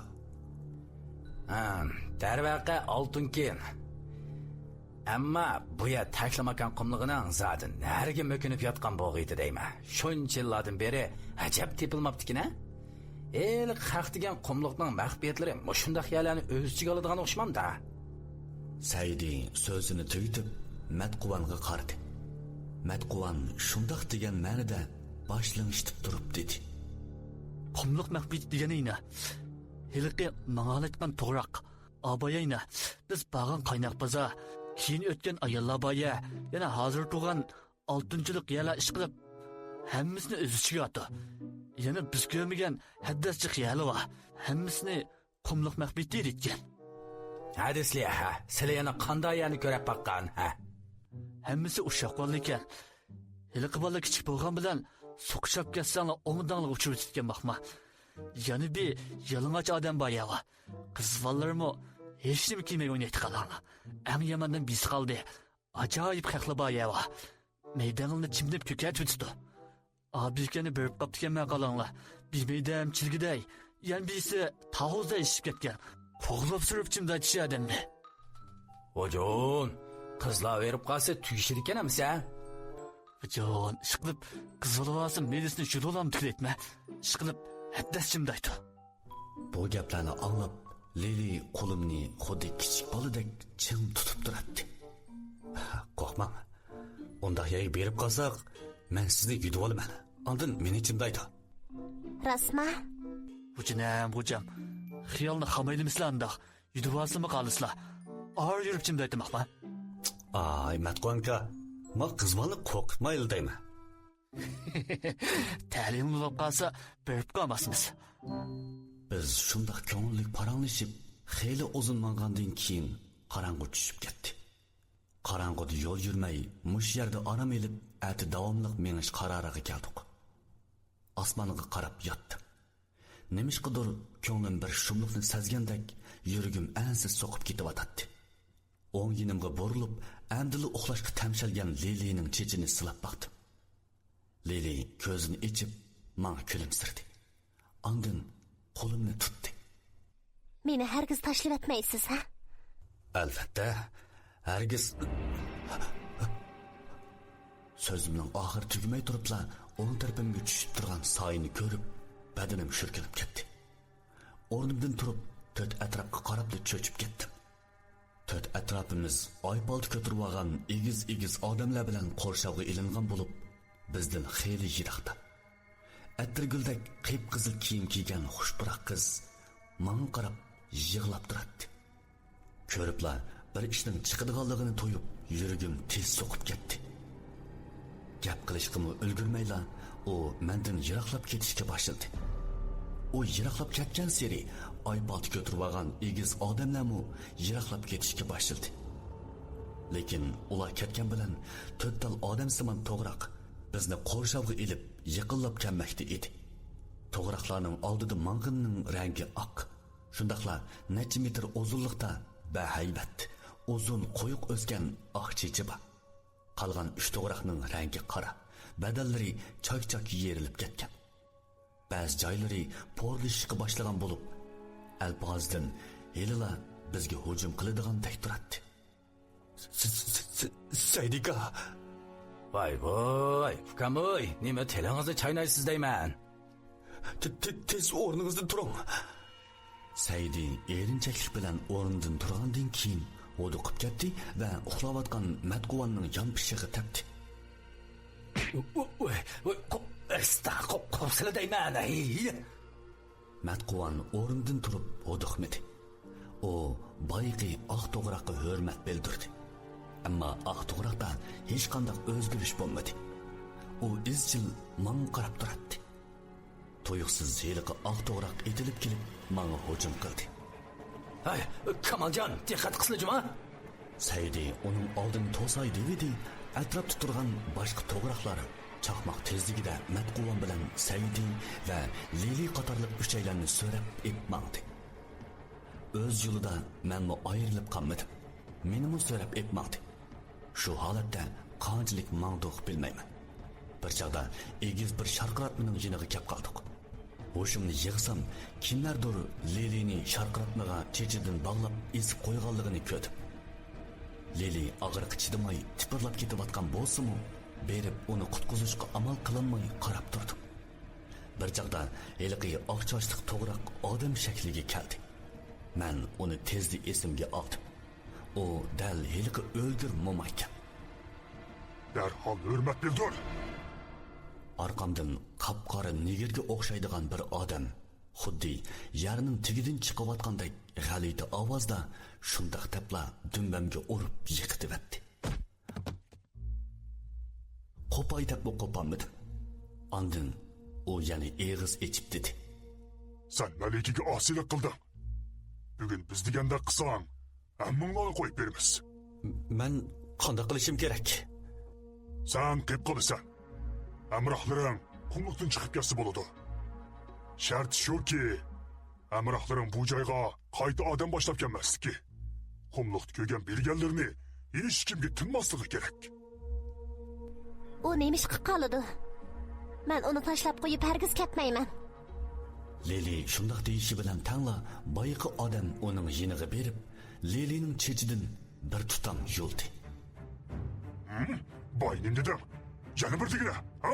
Darvaqa oltinkin. Ammo bu yer taklamakan qumlig'ining zodi nariga mo'kinib yotgan bo'g'iydi deyman. Shuncha yillardan beri ajab tepilmabdi-ki-na? El xalq degan qumliqning maxfiyatlari mushundaq yerlarni o'z ichiga oladigan o'xshamda. Saidi so'zini tugitib Matquvanga qaradi. Matquvan shundaq degan ma'noda boshlang'ishib turib dedi. Qumluq maxfiyat deganina. Heliqi ma'alatman to'g'roq. Abayayna biz bağın qaynoq baza, keyin o'tgan ayollar boya, yana hozir turgan oltinchilik yerlar ish qilib, hammasini o'z ichiga oldi. Yana biz ko'rmagan haddaschi xiyoli va hammasini qumluq maxfiyat deydigan. Hadisli ha, sizlar yana qanday yerni ko'rib baqqan ha? Hammasi ushaq ekan. Heliqi bola kichik bo'lgan bilan so'qishab ketsanglar o'ngdanlar uchirib ketgan baxma. Yani bir yalıngaç adam bayağı. Kız vallarımı hiç nimi kiymey oynaydı kalanlar. En yamandan biz kaldı. Acayip kaklı bayağı. Meydanını çimdip köker tuttu. Abirkeni börüp kaptı kemme kalanlar. Bir meydem çilgidey. Yani birisi tahuzda işip ketken. Koğulup sürüp çimde açışı adamdı. Ojon, kızla verip kalsa tüyüşürken ama sen? Ojon, şıkılıp kız olavasın meydesini şudu olam tükletme. Şıkılıp haddasçimdi aytı. Bu gaplarni anlab, Lili qo'limni xuddi kichik boladek ching tutib turadi. Qo'rqmang, Undaq yerga berib qolsak, men sizni yutib olaman. Ondan meni ichimdaydi. Rostmi? Hujam. Xiyolni xamaylimizlar andaq. Yuduvasimi qalisizlar. Ar yurib chimda aytmoqman. Ay, Matqonka, ma qizmani qo'rqitmayli deyman. Ta'lim bo'lib qolsa, berib qolmasmiz. Biz shundaq ko'ngillik paranglashib, xeyli uzun mangandan keyin qorong'u tushib ketdi. Qorong'uda yo'l yurmay, mush yerda aram elib, ati davomliq menish qaroriga keldik. Osmonga qarab yotdim. Nimishqidir ko'nglim bir shumliqni sezgandek, yuragim ansiz so'qib ketyotdi. O'ng yonimga burilib, amdili uxlashga tamshalgan Lilining chechini silab baqdim. Lili ko'zini ichib, menga kulimsirdi. Ondan qo'limni tutdi. Meni hargiz tashlab etmaysiz, ha? Albatta, hargiz. So'zimning oxiri tugmay turibla, o'ng tarafimga tushib turgan soyini ko'rib, badanim shirkilib ketdi. O'rnimdan turib, to'rt atrofga qarab cho'chib ketdim. To'rt atrofimiz oypoldi ko'tirib olgan egiz odamlar bilan qo'rshovga ilingan bo'lib, bizdan xeyli yiroqda. Atirguldek qip-qizil kiyim kiygan xushpuroq qiz menga qarab yig'lab turadi. Ko'ribla bir ishning chiqadiganligini to'yib, yuragim tez so'qib ketdi. Gap qilishga ulgurmayla, u mendan yiroqlab ketishga boshladi. U yiroqlab ketgan seri oypoldi ko'tirib olgan egiz odamlarmu yiroqlab ketishga boshladi. Lekin ular ketgan bilan to'rtal odam simon to'g'roq bizni qo'rshovga ilib yiqilib kelmoqda edi. To'g'roqlarning oldida mang'inning rangi oq. Shundaqla necha metr uzunlikda bahaybat, uzun qo'yiq o'sgan oq chechi bor. Qolgan 3 to'g'roqning rangi qora, badallari choy-choy yerilib ketgan. Ba'zi joylari porlashishga boshlagan bo'lib, alpozdan elila bizga hujum qiladigan tek turadi. Saydika. Voy, ukamoy, nima tilingizni chaynaysiz deyman. Tez o'rningizdan turing. Saydi erinchaklik bilan o'rnidan turgandan keyin o'diqib ketdi va uxlayotgan Matquvonning yon pishig'i tepdi. Qo'psila deyman. Matquvon o'rnidan turib o'diqmadi. U boyqi oq to'g'roqqa hurmat bildirdi. Ammo oq to'g'roqda hech qanday o'zgarish bo'lmadi. U izchil menga qarab turadi. To'yiqsiz yeliqi oq to'g'roq etilib kelib, menga hujum qildi. Ay, Kamoljon, diqqat qisilajmi? Saydi uning oldini to'say dedi, atrofda turgan boshqa to'g'roqlar chaqmoq tezligida Matquvon bilan Saydi va Lili qatorliq uchaylarni so'rab epmangdi. O'z yo'lida menmi ayrilib qolmadim. Menimi so'rab epmangdi. Shu holatda qanchalik mangduq bilmayman. Bir chaqda egiz bir sharqiratmaning yiniga kelib qoldik. Ho'shimni yig'sam, kimlardir Lilini sharqiratmaga chechidan bog'lab esib qo'yganligini ko'rdim. Lili og'riq chidamay tipirlab ketayotgan bo'lsa-mu, berib uni qutqizishga amal qilolmay qarab turdim. Bir chaqda eliqi oq chochliq to'g'roq odam shakliga keldi. Men uni tezlik esimga oldim. O dal eliqi o'lgur mo'maykan. Darhol hurmat bildir. Arqamdan qop-qora nigirga o'xshaydigan bir odam, xuddi yerning tigidan chiqayotgandek g'alati ovozda shundoq debla dumbamga urib yiqitibdi. Qo'pay deb qo'polmadim. Ondan u yana eg'iz ichib dedi. Sen malikiga osilik qilding. Bugun biz deganda qilsang, hammanglarga qo'yib beramiz. Men qanday qilishim kerak? Sen qilib qolasan. Amrohlaring qumliqdan chiqib ketsa bo'ladi. Shart shuki, amrohlaring bu joyga qayta odam boshlab kelmasligi. Qumliqda ko'rgan bilganlarni hech kimga tinmasligi kerak. U nemish qildi? Men uni tashlab qo'yib hargiz ketmayman. Lili shundoq deyishi bilan tangla boyqi odam uning yiniga berib, Lilining chechidan bir tutam yuldi. Boynim dedim. Yana bir degina, ha?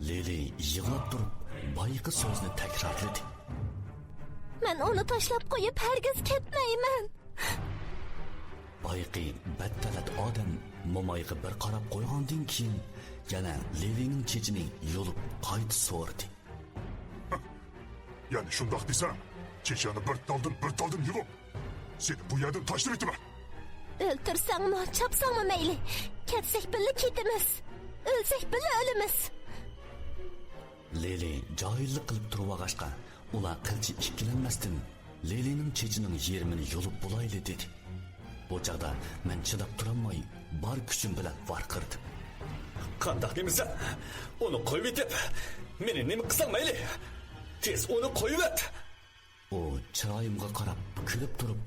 Lili yig'lab turib, boyqi so'zni takrorladi. Men uni tashlab qo'yib hargiz ketmayman. Bayqi battalat odam momayga bir qarab qo'ygandan keyin yana Lilining chechini yulib qayta so'rdi. Yani şundak desem, çeçeni bir daldım yulup, seni bu yerden taşlayıp etme. O'ltirsangmi, chopsangmi mayli. Ketsek birga ketamiz. O'lsak birga o'lamiz. Lili johillik qilib turvag'ashqa, ular qilchi ikkilanmasdan Lilining chechining yerimini yulib bo'layli dedi. Bu chaqda men chidab turolmay, bor kuchim bilan varqirdim. Qandaq demisa, uni qo'yib etib, meni nima qilsang mayli. Tez uni qo'yib et. O chiroyimga qarab kulib turib,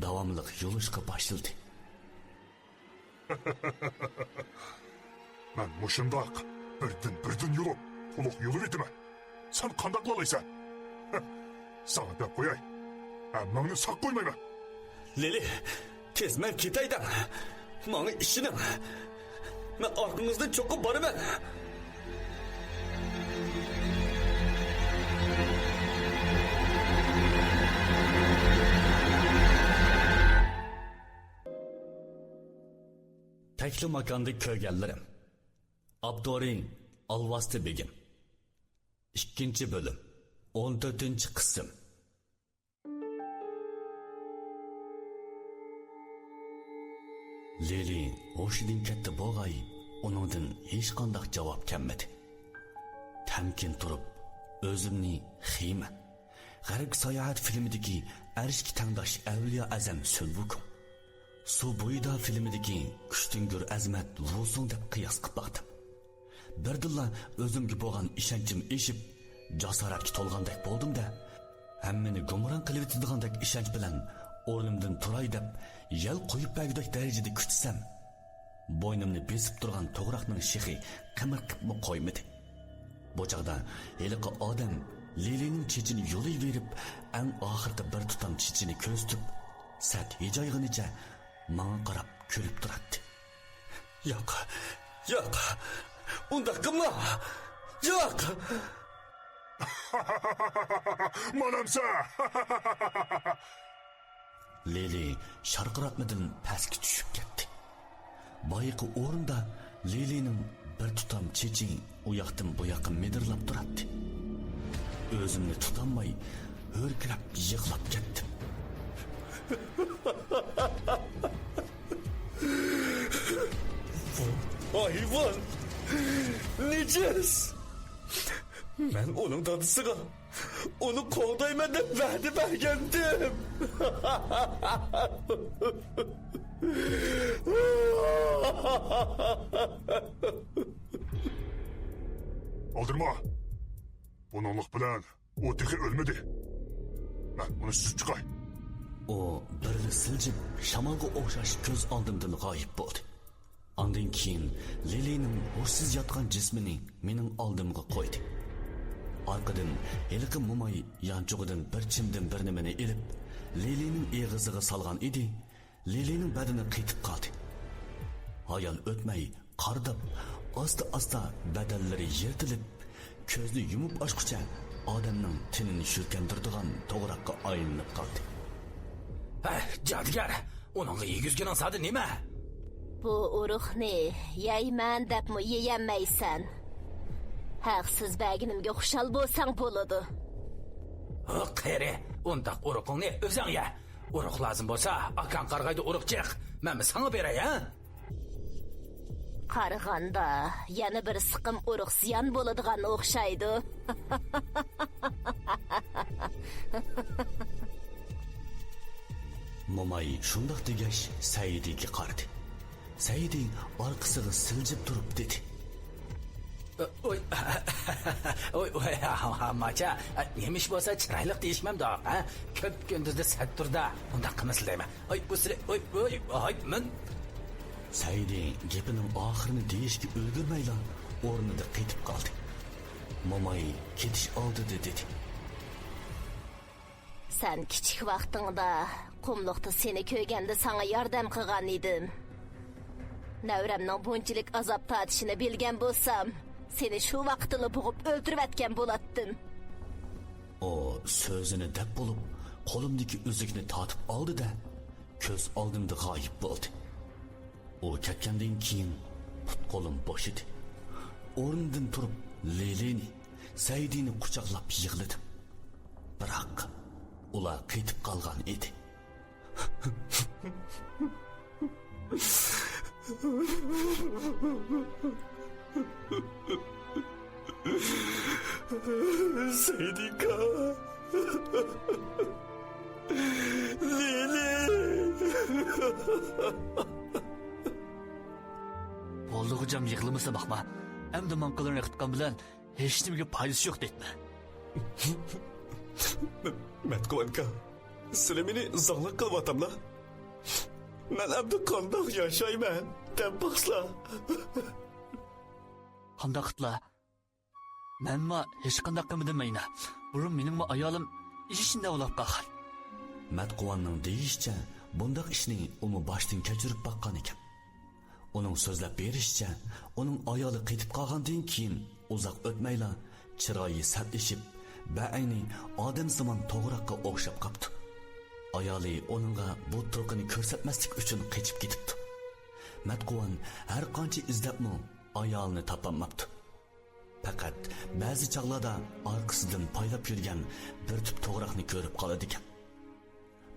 davomli yulishga boshladi. Ben muşundak birden yulup, tuluq yulup etme. Sen kandaklalaysan. Sana da koyay. Emmangni sak koymayman. Lili, tez men ketaydan. Mani ishinim. Men orqangizdan cho'qib boraman. Tekli makanda ko'rganlarim. Abduring Alvasti Begim. 2-bölüm 14-qism. Lili hoshidan ketdi bo'g'ay, uningdan hech qanday javob kelmadi. Tamkin turib, o'zimni xiyma. G'arb sayohat filmidagi Arshga tangdosh Avliyo Azam Sulbukum. Su bo'yida filmidagi kuchtinggur azmat Vusun deb qiyos qilib baqdim. Birdilla o'zimga bo'lgan ishonchim eshib, jasoratga to'lgandek bo'ldim-da, hammani gumron qilib etadigandak ishonch bilan o'rnimdan turay deb yel qo'yib bagdek darajada kutsam, bo'ynimni besib turgan to'g'roqning shixi qimirqibmi qo'ymadi. Bu chaqda heliqi odam Lilining chechini yo'lay berib, eng oxirda bir tutam chechini ko'ztib, sat hijoyg'inicha manga qarab kulib turadi. Yo'q. Unda qilma. Yo'q. Manamsa. Lili sharqiratmadan pastga tushib ketdi. Boyiqi o'rinda Lilining bir tutam chechi u yoqdan bu yoqqa medirlab turadi. O'zimni tutamay, hurkirab yig'lab ketdim. Hayvan! Necis! Men onun dadısıga onu qo'ldayman deb va'da bergandim. Aldırma. Bununluk bilen o teki ölmedi. Ben onu süzüp çıkay. O bir siljib shamolga o'xshash ko'z oldimdan g'oyib bo'ldi. Ondan keyin Lilining hushsiz yotgan jismini mening oldimga qo'ydi. Arqadan heliqi mo'may yanchug'idan bir chimdan bir nimani ilib, Lilining eg'iziga solgan edi. Lilining badani qitib qoldi. Hayal o'tmay qardab, asta badallari yirtilib, ko'zni yumib ochqicha odamning tinini shurkantirdigan to'g'roqqa aylanib qoldi. Jadgar, onunla yegizgin asadi nima? Bu uruqni yeyman debmi yeyemaysan. Haqsiz baginimga xushal bo'lsang bo'ladi. Qari, undaq uruqni o'zing ye. Uruq lazım bo'lsa, akan qarg'aydi uruq chiq. Men sana beray, ha? Qarg'anda yana bir siqim uruq ziyon bo'ladigan o'xshaydi. Mo'may shundoq degach Saidiga qaradi. Saidi orqasiga siljib turib dedi. Oy, macha, nemish bo'lsa chiroyli deyishmamda, ha? Ko'p kunduzda satturda undaq qilmasin deyman. Oy, men Saidi gapining oxirini deyishga ulgurmayla o'rnida qetib qoldi. Mo'may ketish oldida dedi. Sen kichik vaqtingda qumliqda seni ko'yganda sana yordam qilgan edim. Navramning bunchalik azob tatishini bilgan bo'lsam, seni shu vaqtida bo'g'ib o'ldirib atgan bo'latdim. O so'zini deb bo'lib, qo'limdagi uzukni tortib oldi-da, ko'z oldimda g'oyib bo'ldi. U ketgandan keyin qo'lim bo'sh edi. O'rnimdan turib Lelini, Saidini quchoqlab yig'ladim. Biroq ular qaytib qolgan edi. Saidika. Lili. Bo'ldi hocam yig'lamasa bakma. Endi manqalarni yiqitgan bilan hech nimaga foydasi yo'q deytma. Matqovanka. Sizlar meni zanglik qilyaptimlar. Men endi qandoq yashayman? Deb baxsla. Qandoq qitla? Menma hech qanday qilmadim. Burun meningmi ayolim ishini davlab qolgan. Matqovanning deyishicha, bundaq ishni uni boshdan kechirib baqqan ekan. Uning so'zlab berishicha, uning ayoli qaytib qolgandan keyin uzoq o'tmayla chiroyi satlashib, ba'ayni odamsimon to'g'raqqa o'xshab qopti. Ayoli uningga bu turqini ko'rsatmaslik uchun qochib ketibdi. Matqovan har qancha izlabmi ayolni topolmabdi. Faqat ba'zi chog'larda orqasidan poylab yurgan bir tip to'g'raqni ko'rib qoladi ekan.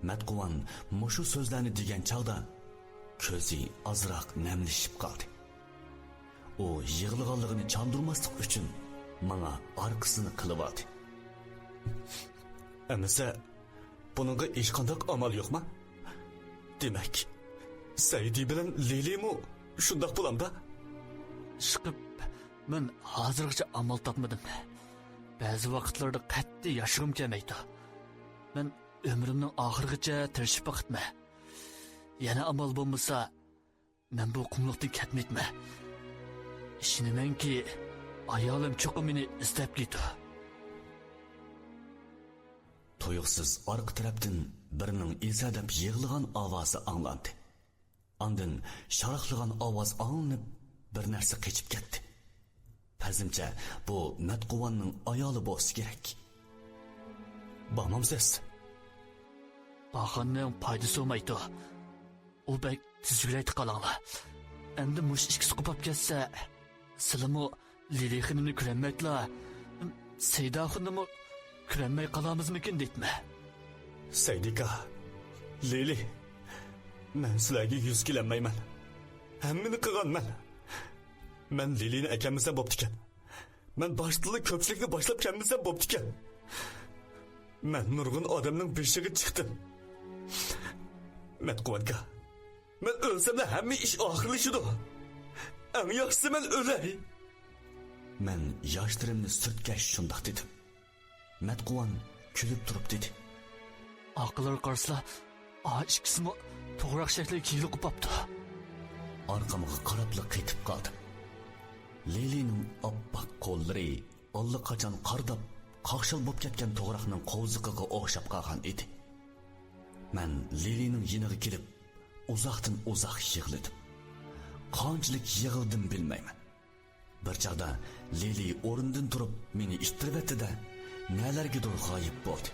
Matqovan mushu so'zlarni degan chog'da ko'zi azroq namlashib qoldi. U yig'ilganligini chandurmaslik uchun menga orqasini qilib oldi. Amasa buningga hech qanday amal yo'qmi? Demak, Saidi bilan Lilimu shundoq bo'lamda? Chiqib men hozirgacha amal topmadim. Ba'zi vaqtlarda qat'iy yashagim kelmaydi. Men umrimning oxirigacha tirishib baqitma. Yana amal bo'lmasa, men bu qumliqdan ketmayman. Ishonamanki, ayolim cho'qim meni istab ketdi. Tuyuqsiz orqa tarafdan birining esadab yig'ilgan ovozi anglandi. Ondan sharaqlagan ovoz anglanib, bir narsa qochib ketdi. Fazimcha bu Matqovanning ayoli bo'lsa kerak. Bamamsiz. Baxanning foydasi olmaydi. U bek tizgiraydi qalanglar. Endi mush ikkisi qopab ketsa, sizlarmi Lili xonimni ko'rmaydilar. Sayda xonimni ko'rmay qolamizmikin deytma. Saidika, Lili, men sizlarga yuz kelanmayman. Hammani qilganman. Men Lilini akamizdan bo'ptikan. Men boshliqli ko'pchilikni boshlab kelmizdan bo'ptikan. Men nurg'un odamning beshiga chiqdim. Matqovanka, men o'lsam-da hamma ish oxirlashidi. Eng yaxshisi men o'lay. Men yoshlarimni surtgash shundoq dedim. Matqovan kulib turib dedi. Aqllar qarsla, ikkisimi to'g'ri shaklga kiyilib qopdi. Orqamga qarabla qaytib qoldim. Lilining oppoq qo'llari allaqachon qardab, qaqshil bo'lib ketgan to'g'raqning qo'ziqiga o'xshab qolgan edi. Men Lilining yiniga kelib, uzoqdan uzoq yig'ladim. Qanchalik yig'ildim bilmayman. Bir chaqda Lili o'rnidan turib meni ittirib etdi-da, nelargadir g'oyib bo'ldi.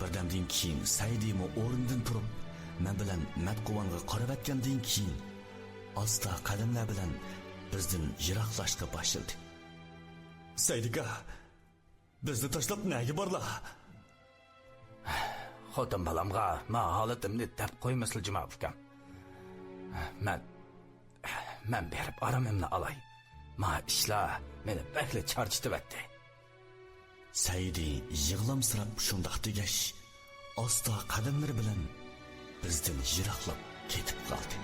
Birdamdan keyin Saidimo o'rnidan turib, men bilan Matqovonga qarab atgandan keyin asta qadamlar bilan bizdan yiroqlashga boshladi. Saidika, bizni tashlab nega borlar? Xotin balamga men holatimni deb qo'ymasli javob ukam. Men berib aramimni olay. Ma ishlar meni bakli charchitibdi. Saidi yig'lamsirab shundoq degash, asta qadamlari bilan bizdan yiroqlab ketib qoldi.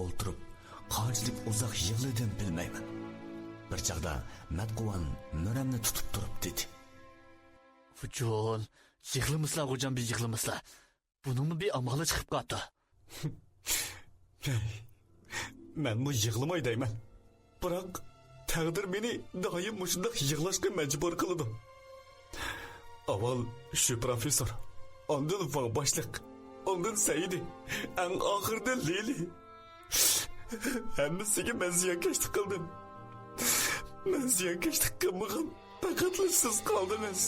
O'ltirib, qanchalik uzoq yig'ladim bilmayman. Bir chaqda Matqovan nuramni tutib turib dedi. Fujon, yig'lamaslar hocam, bir yig'lamaslar. Buningmi bir amali chiqib qoldi. Men bu yig'lamay deyman. Biroq taqdir meni doim mushundaq yig'lashga majbur qiladi. Avval shu professor, ondan Van boshliq, ondan Saidi, eng oxirida Lili. Hammasiga men ziyonkashlik qildim. Men ziyonkashlik qilmagan, faqat siz qoldingiz.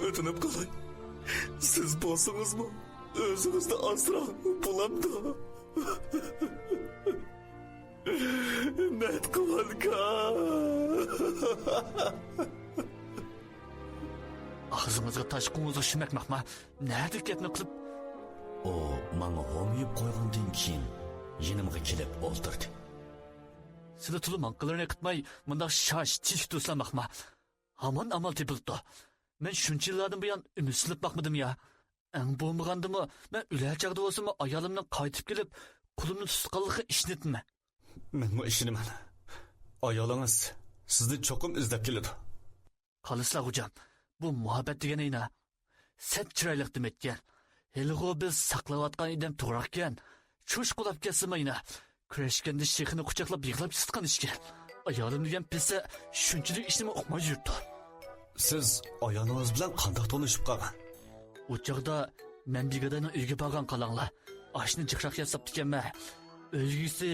O'tinib qolay. Siz bo'lsingizmi? O'zingizni asrang bo'lamdi. Matquvanka. Ağzımızga taş qo'ng'izni shumakmaqma. Nerede gapni qilib? O manga ho'miyib qo'ygandan keyin yinimga kelib o'ldirdi. Sizlar tulu manqalarni qitmay, bundaq shash tish to'slamaqma. Hamon amal tepildi. Men shuncha yillardan buyon umidsizlik baqmadim ya. Eng bo'lmagandimi, men ular chaqda bo'lsam ayolimdan qaytib kelib, qo'limni tutqanlikqa ishnetma. Men bu ishinaman. Ayolingiz sizni cho'qim izlab keladi. Qalislar hujam, bu muhabbet deganina. Sep chiroyli demakkan. Heligo biz saqlayotgan edam to'g'riqkan. Chush qulab kelsimayna. Kurashganda shexini quchoqlab yig'lab sitqan ishga. Ayolim degan pisa shunchalik ishni o'qmay yurdi. Siz ayolingiz bilan qanday tanishib qolgan? O'chaqda men digadaning uyga borgan qalanglar. Ashni jiqraq yasab ekanman. O'zgisi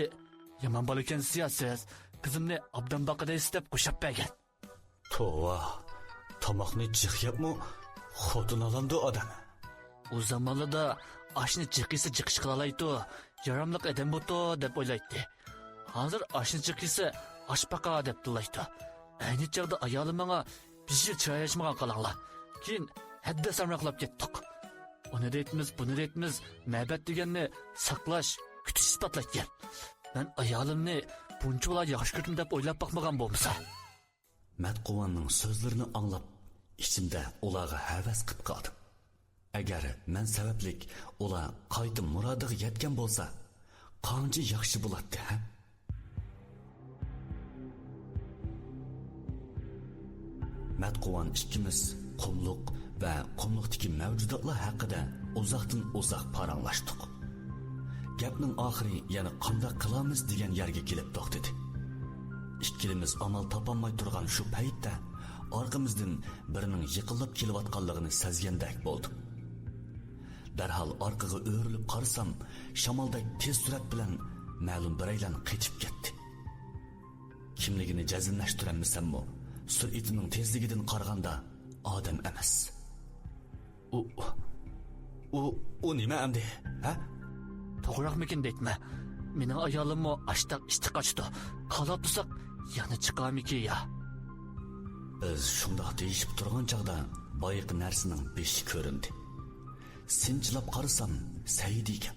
yomon bola ekan siyosiz. Qizimni obdan boqida istab qo'shib bergan. Tova, tomoqni jiqyapmi? Xotin olamdi odam. O zamonlarda ashni jiqisi jiqish qilalaydi. Yaramliq adam bo'to deb o'ylaydi. Hozir ashni jiqisi ashpaqa deb dilaydi. Ayni chaqda ayolim menga bizi chayashmagan qalanglar. Keyin hadda samroqlab ketdik. Uni deytmiz, buni deytmiz, ma'bat deganni saqlash, kutish isbotlagan. Men ayolimni bunchalar yaxshi ko'rdim deb o'ylab boqmagan bo'lmasa. Matquvanning so'zlarini anglab, ichimda ularga havas qilib qoldim. Agar men sabablik ular qaytib murodiga yetgan bo'lsa, qancha yaxshi bo'ladi, ha? Matquvan ikkimiz qumluq va qumluqdagi mavjudotlar haqida uzoqdan uzoq paranglashdik. Gapning oxiri yana qanday qilamiz degan yerga kelib to'xtadi. Ikkilimiz amal topolmay turgan shu paytda orqamizdan birining yiqilib kelayotganligini sezgandek bo'ldim. Darhol orqaga o'rilib qarasam, shamoldek tez surat bilan ma'lum biraylan qechib ketdi. Kimligini jazmlashtirolmasam-mu, sur'atining tezligidan qaraganda odam emas. U nima endi, ha? To'g'riqmikin deytma. Mening ayolimmi ashtaq ishtiqachdi. Qalab tursak, yana chiqamiki ya. Biz shundoq deyishib turgan chaqda boyiq narsaning beshi ko'rindi. Sinchilab qarasam, Saidi ekan.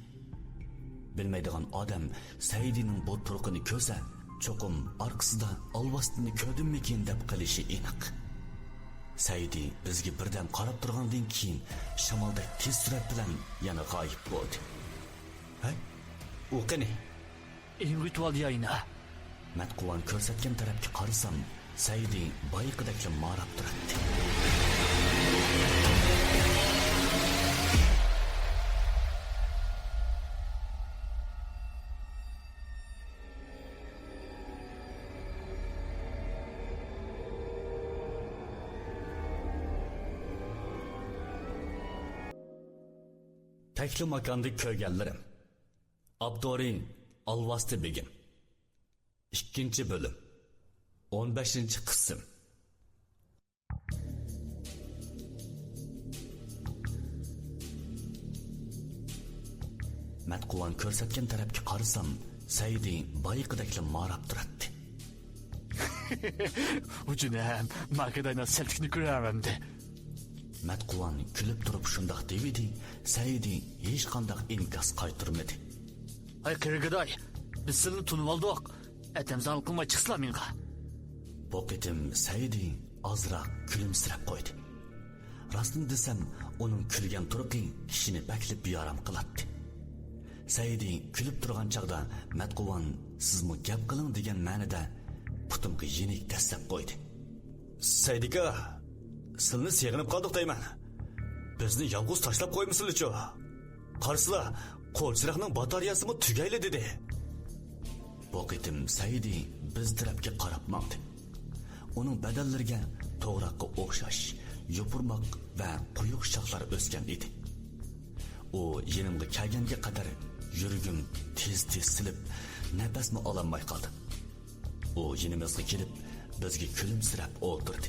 Bilmaydigan odam Saidining bu turqini ko'rsa, cho'qim orqasida olvostini ko'rdimmikin deb qilishi aniq. Saidi bizga birdan qarab turgandan keyin shamolda tez surat bilan yana g'oyib bo'ldi. Ha? U qani? Eng ritual yayna. Matquvan ko'rsatgan tarafga qarasam, Saidi boyiqidagi marab turibdi. Tekli makanda ko'rganlarim. Abdori Alvasti Begim. 2. bölüm. 15. qism. Matquvan ko'rsatgan tarafga qarasam, Saidi boyiqidagi marab turibdi. Ujunam, makadayna seltikni ko'raramdi. Matquvan kulib turib shundoq deydi, Saidi hech qanday inkos qaytarmadi. Ay qirg'iday, biz sizni tunib oldik. Atamzal qilmay chiqsizlar menga. Bu qitim Saidi ozroq kulimsirab qo'ydi. Rostini desam, uning kulgan turqi kishini baklib biyoram qiladi. Saidi kulib turgan chaqda Matquvan sizmi gap qiling degan ma'noda putimga yenik tashlab qo'ydi. Saidika, sizni seg'inib qoldik deyman. Bizni yolg'iz tashlab qo'ymisizlar-chi? Qarsizlar, qo'l chiroqning batareyasimi tugayli dedi. bu qitim Saidi biz tarafga qarab maqdi. Uning badallariga to'g'raqqa o'xshash yopurmoq va quyuq shoxlar o'sgan edi. U yenimga kelganga qadar yuragim tez-tez silib, nafasni ololmay qoldi. U yenimizga kelib, bizga kulimsirab o'tirdi.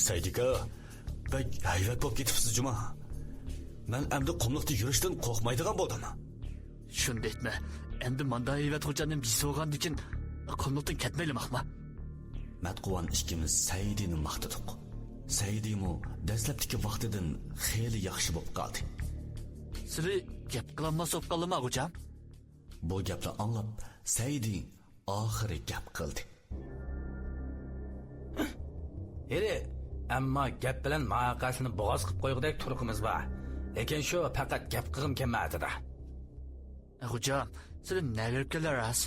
Saidika, bak hayrat bo'lib ketibsiz juma. Men endi qumliqda yurishdan qo'rqmaydigan bo'ldim. Shunday etme. Endi manda evet hocanın bir soğan dikin konuktan ketmeyli makma. Matquvan ikkimiz Saidini maqtadik. Saidimo dastlabki vaqtidan xeyli yaxshi bo'lib qoldi. Siri gap qilmas bo'lib qolma hocam. Bu gapni anglab Saidi oxiri gap qildi. Eri, ammo gap bilan maqasini bo'g'oz qilib qo'ygudek turqimiz bor. Lekin shu faqat gap qilgim kelmadida. Hocam, siz neler kelerez?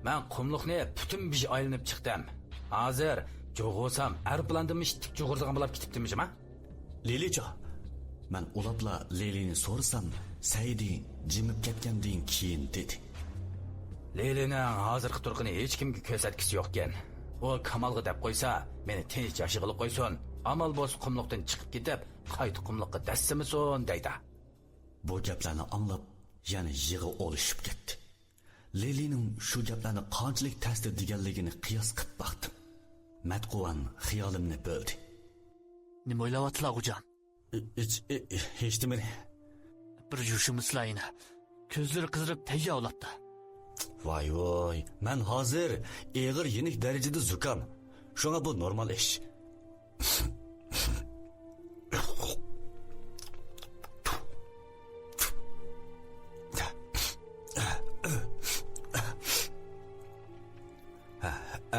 Ben qumluqni bütün bir aylanıp çıktım. Hazır, çoğulsam, aeroplandımı işittik çoğurduğum bulap gitiptim ha? Lilica, ben ulapla Lili'ni sorsam, Saidi jimib ketgandan keyin dedi. Lili'nin hazırkı turqini hiç kimge kösetkisi yokken. O Kamalga dep qoysa, meni tinch yaşıgılıp qoysun. Amal boz qumluqdan çıkıp gidip, qayt qumluqqa dassimisun deydi. Bu gaplarni anlab, yana yig'i olishib ketdi. Lilining shu gaplarni qanchalik ta'sir deganligini qiyos qilib baqdim. Matquvan xiyolimni bo'ldi. Nima o'ylayapsizlar hocam? Hech nimani. Bir yushimizlayni. Ko'zlari qizirib tayya olapti. Voy, men hozir og'ir yenik darajada zukam. Shunga bu normal ish.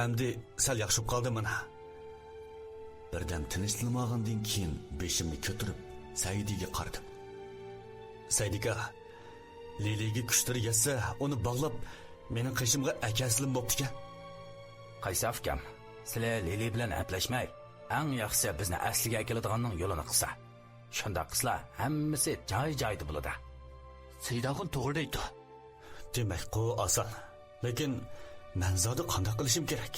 Endi sal yaxshib qoldim mana. Birdan tinchlanmagandan keyin beshimni ko'tarib Saidiga qaradim. Saidika, Liliga kuchlar yetsa, uni bog'lab, mening qishimga akasilim bo'pti-ku. Qaysi afkam, sizlar Lili bilan aplashmay, eng yaxshisi bizni asliga keladiganning yo'lini qilsa. Shunda qizlar hammasi joy-joyida bo'ladi. Saidaxon to'g'ri deydi. Demak, bu oson. Lekin men zodi qanday qilishim kerak?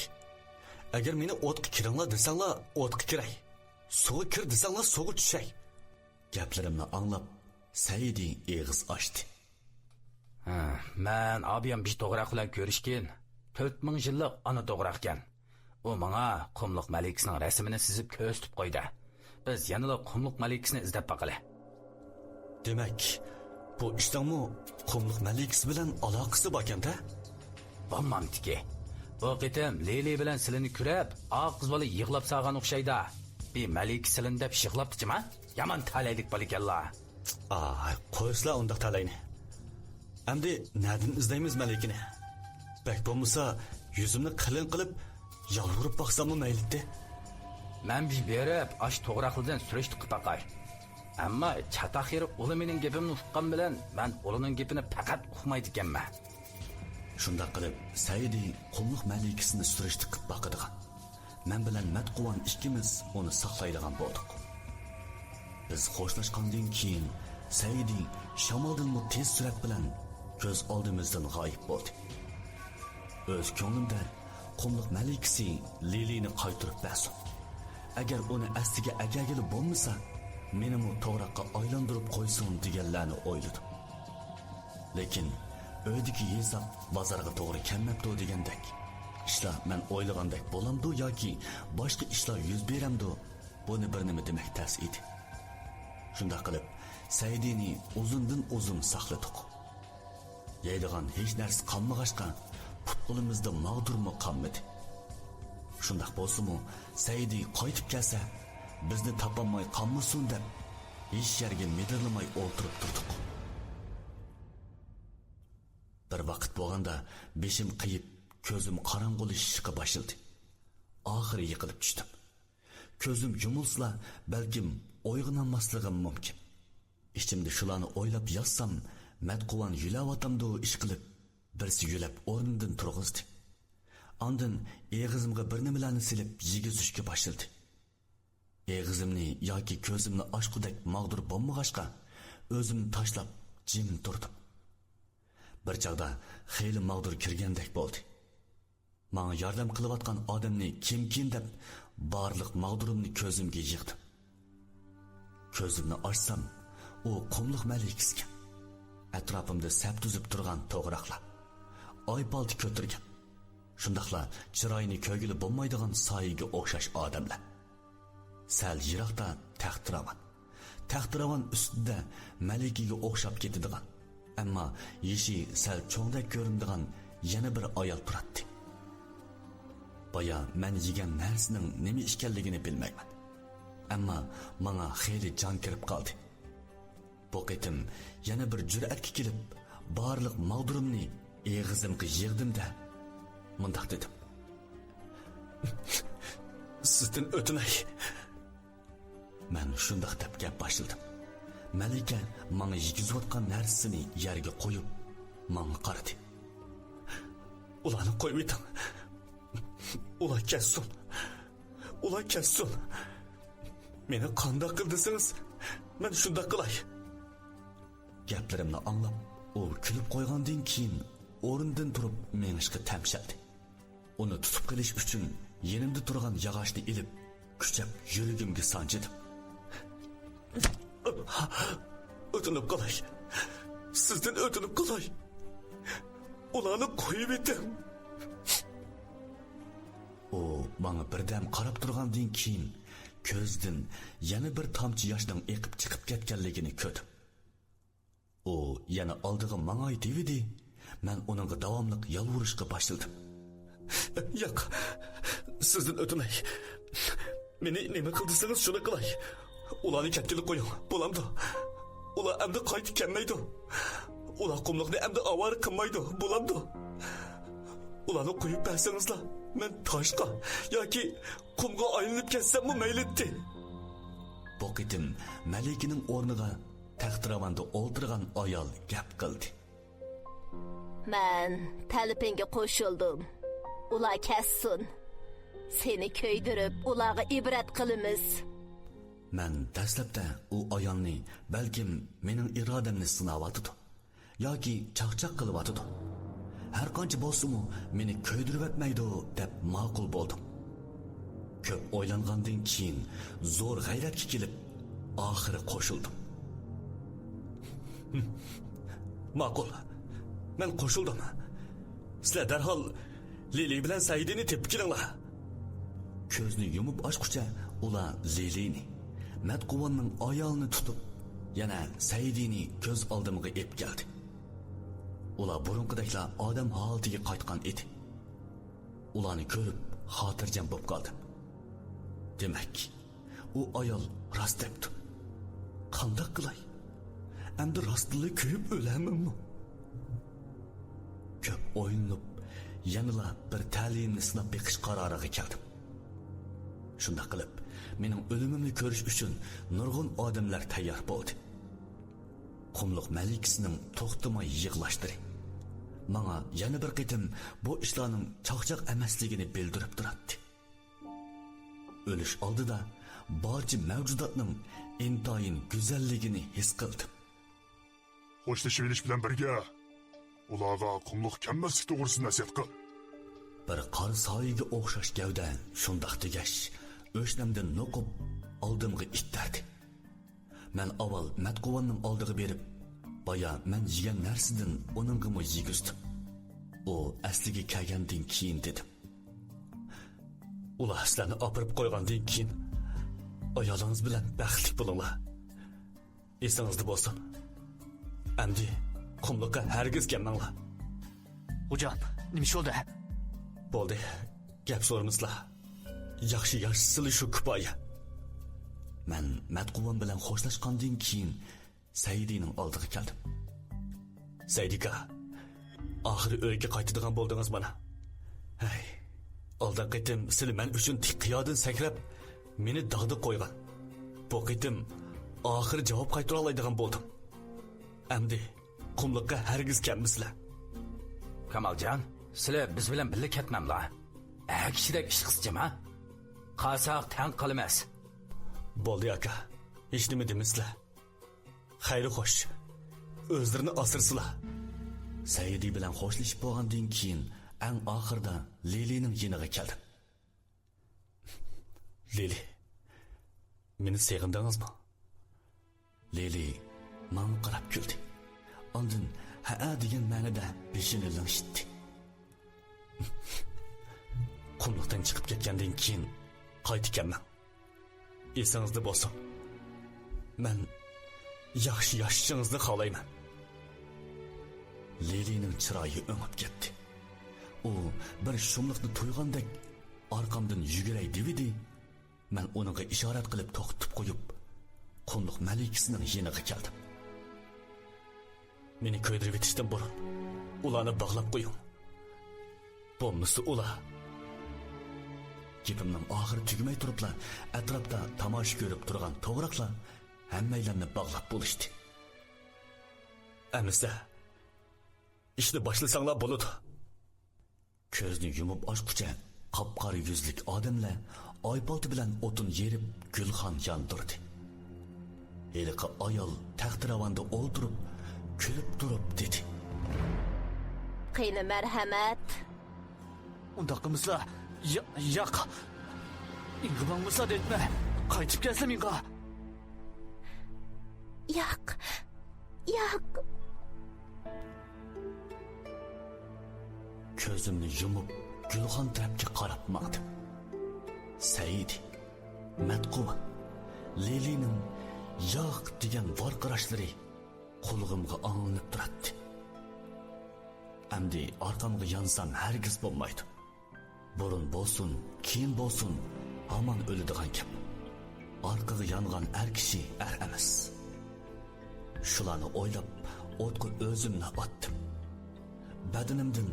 Agar meni o'tga kiringlar desanglar, o'tga kiray. Suvga kir desanglar, suvga tushay. Gaplarimni anglab, Saidi eg'iz ochdi. Men abiyam bir to'g'raq bilan ko'rishgan. 4000 yillik ona to'g'raq ekan. U menga qumluq malikasining rasmini sizib ko'rsatib qo'ydi. Biz yanada qumluq malikasini izlab baqala. Demak, bu ishdanmi qumluq malikasi bilan aloqasi bor ekan-da? Bo'lmamdiki. Bu qitim Lili bilan silini kurab, oq qiz bola yig'lab sağan o'xshaydi. Bir malik silin deb yig'labdi-mi? Yaman talaylik bo'likanlar. Qo'yslar undaq talayni. Endi nadin izlaymiz malikini? Bak bo'lmasa, yuzimni qilin qilib, yalvurib baqsammi mayli-de? Men bir berib, ash to'g'raqlidan surishti qilib baqay. Ammo chataxir uli mening gapimni uqqan bilan, men ulining gapini faqat uqmaydi ekanman. Shunda qilib, Saidi qumluq malikasini surishti qilib baqadigan. Men bilan Matquvan ikkimiz uni saqlaydigan bo'ldik. Biz xo'shlashgandan keyin Saidi shamoldan tez surat bilan ko'z oldimizdan g'oyib bo'ldi. O'z ko'nglimda qumluq malikasi Lilini qaytirib bersin. Agar uni asliga agagili bo'lmasa, meni mu to'g'raqqa aylantirib qo'ysin deganlarni o'yladim. Lekin öydeki hesap bozorga to'g'ri kelmabdi degandek. Ishlar men o'ylagandek bo'lamdi yoki boshqa ishlar yuz beramdi, buni bir nima demak tas edi. Shunda qilib, Saidini uzundan uzun saqladik. Yeydigan hech narsa qolmag'achqa, putqulimizda mag'durmi qolmadi. Shunda bo'lsa-mu, Saidi qaytib kelsa, bizni topolmay qolmasin deb, hech yerga medirlamay o'tirib turdik. Bir vaqt bo'lganda beshim qiyib, ko'zim qorong'ulashishga boshladi. Oxiri yiqilib tushdim. Ko'zim yumilsa, balkim uyg'onmasligim mumkin. Ichimda shularni o'ylab yotsam, Matquvan yulayotamdi ish qilib, birsi yulab o'rnidan turg'izdi. Ondan eg'izimga bir nimalarni silib, yigizishga boshladi. Eg'izimni yoki ko'zimni ochqudak mag'dur bo'lmag'achqa, o'zimni tashlab jim turdim. bir chog'da xeyli mag'dur kirgandek bo'ldi. Menga yordam qilayotgan odamni kim deb barliq mag'durimni ko'zimga yig'dim. Ko'zimni ochsam, u qumliq malikasiga. Atrofimda sap tuzib turgan to'g'roqlar, oypolti ko'tirgan, shundaqla chiroyini ko'gili bo'lmaydigan soyiga o'xshash odamlar. Sal yiroqda taxtiravan ustida malikaga o'xshab ketadigan, ammo yeshi sal cho'ngdek ko'rinadigan yana bir ayol turadi. Baya men yegan narsaning nima ekanligini bilmayman. Ammo menga xeyli jon kirib qoldi. Bu qitim yana bir jur'atga kelib, barliq mag'durimni eg'izimga yig'dim-da, mundaq dedim. Sizdan o'tinay. Men shundaq deb gap boshladim. Malika menga yigizayotgan narsasini yerga qo'yib, menga qaradi. Ularni qo'yib eting. Ular kessin. Meni qanday qildisingiz, men shunday qilay. Gaplarimni anglab, u kulib qo'ygandan keyin o'rnidan turib menishga tamshaldi. Uni tutib qilish uchun yenimda turgan yog'ochni ilib, kuchab yuragimga sanjidim. O'tinib qolay. Sizdan o'tinib qolay. Ularni qo'yib eting. O menga birdam qarab turgandan keyin ko'zdan yana bir tomchi yoshning eqib chiqib ketganligini ko'rdim. O yana oldiga mangay devidi. Men uningga davomli yolvurishga boshladim. Yo'q. Sizdan o'tinay. Meni nima qildisingiz shuni qilay. Ularni ketgili qo'ying. Bo'lamdi. Ular endi qaytib kelmaydi. Ular qumliqni endi avar qilmaydi. Bo'lamdi. Ularni qo'yib bersangizlar, men toshqa yoki qumga aylanib ketsam maylitti. Bu qitim Malikaning o'rniga taxtiravanda o'ltirgan ayol gap qildi. Men talipinga qo'shildim. Ular kessin. Seni ko'ydirib, ularga ibrat qilamiz. Men dastlabda u ayolni balkim mening irodamni sinayotdi yoki chaqchaq qilyotdi. Har qancha bo'lsa-mu meni ko'ydirib etmaydi deb ma'qul bo'ldim. Ko'p o'ylangandan keyin zo'r g'ayratga kelib, oxiri qo'shildim. Ma'qul. Men qo'shildim. Sizlar darhol Lili bilan Saidini tepib kelinglar. Ko'zni yumib ochqucha ular Lilini, Matquvonning ayolini tutib, yana Saidini ko'z oldimga ep keldi. Ular burunqidaklar odam holatiga qaytgan edi. Ularni ko'rib xotirjam bo'lib qoldim. Demak, u ayol rost debdi. Qanday qilay? Endi rostli ko'yib o'lamanmi? Ko'p o'yinib, yanala bir ta'limni sinab beqish qaroriga keldim. Shunda qilib, mening o'limimni ko'rish uchun nurg'un odamlar tayyor bo'ldi. Qumliq malikasining to'xtamay yig'lashtiri menga yana bir qitim bu ishlarning chaqchaq emasligini bildirib turadi. O'lish oldida barcha mavjudotning intoyin go'zalligini his qildim. Xo'shlashib olish bilan birga ularga qumliq kammaslik to'g'risida nasihat qil. Bir qor soyiga o'xshash gavda shundoq degash o'shnamdan noqib oldimga ittardi. Men avval Matquvonning oldiga berib, baya men yegan narsadan uningga yegizdim. U asliga kelgandan keyin dedim. Ular sizlarni opirib qo'ygandan keyin ayolingiz bilan baxtli bo'linglar. Esingizda bo'lsin. Endi qumliqqa hargiz kelmanglar. Hocam, nima ish bo'ldi? Bo'ldi. Gap so'ramizlar. Yaxshi shu kifoya. Men Matquvon bilan xo'shlashgandan keyin Saidining oldiga keldim. Saidika, oxiri uyga qaytadigan bo'ldingiz mana. Hay, oldin qitim siz men uchun qiyodan sakrab meni dog'da qo'ygan. Bu qitim oxiri javob qaytara oladigan bo'ldim. Endi qumliqqa hargiz kelmisizlar. Kamaljon, sizlar biz bilan birga ketmamlar. Kishidek ish qilsizmi? Qasaq tan qilmas. Bo'ldi aka. Hech nima demisizlar. Xayri xo'sh. O'zlarini asırsılar. Saidi bilan xo'shlashib bo'lgandan keyin eng oxirida Lilining yeniga keldim. Lili, meni seg'indingizmi? Lili menga qarab kuldi. Ondan ha degan ma'noda beshini lingshitdi. Qumliqdan chiqib ketgandan keyin qaytganman. Esingizda bo'lsin. Men yaxshi yashashingizni xohlayman. Lilining chiroyi o'ngib ketdi. U bir shumliqni to'ygandek orqamdan yuguray devidi. Men uningga ishorat qilib to'xtatib qo'yib, qumliq malikasining yeniga keldim. Meni ko'ydirib etishdan burun ularni bog'lab qo'ying. Bo'lmasa ular Gapimning oxiri tugmay turibla, atrofda tomosha ko'rib turgan to'g'riqlar hammaylarni bog'lab bo'lishdi. Amisa, ishni boshlasanglar bo'ladi. Ko'zni yumib ochqucha qop-qora yuzlik odamlar oybolti bilan o'tin yerib gulxon yondirdi. Eliqa ayol taxtiravonda o'ltirib, kulib turib dedi. Qiyni marhamat. Unda qilmasa, yo'q. Ingibangmasa deytme. Qaytib kelsam inga. Yo'q. Ko'zimni yumib gulxon tarafga qarab maqdim. Said, matquma, Lilining yo'q degan vorqirashlari qulog'imga anglanib turadi. Amdi orqamga yansam hargiz bo'lmaydi. Burun bo'lsin, keyin bo'lsin, hamon o'ladigan gap. Orqaga yangan er kishi er emas. Shularni o'ylab, o'tga o'zimni otdim. Badanimdan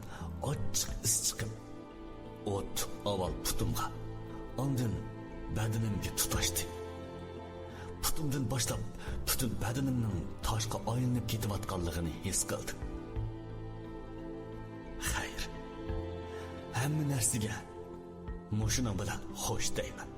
ochiq is chiqib, o't avval putumga, ondan badanimga tutashdi. Putumdan boshlab butun badanimning toshga aylanib ketayotganligini his qildim. Xayr. Hamma narsaga mushuning bilan xo'sh deyman.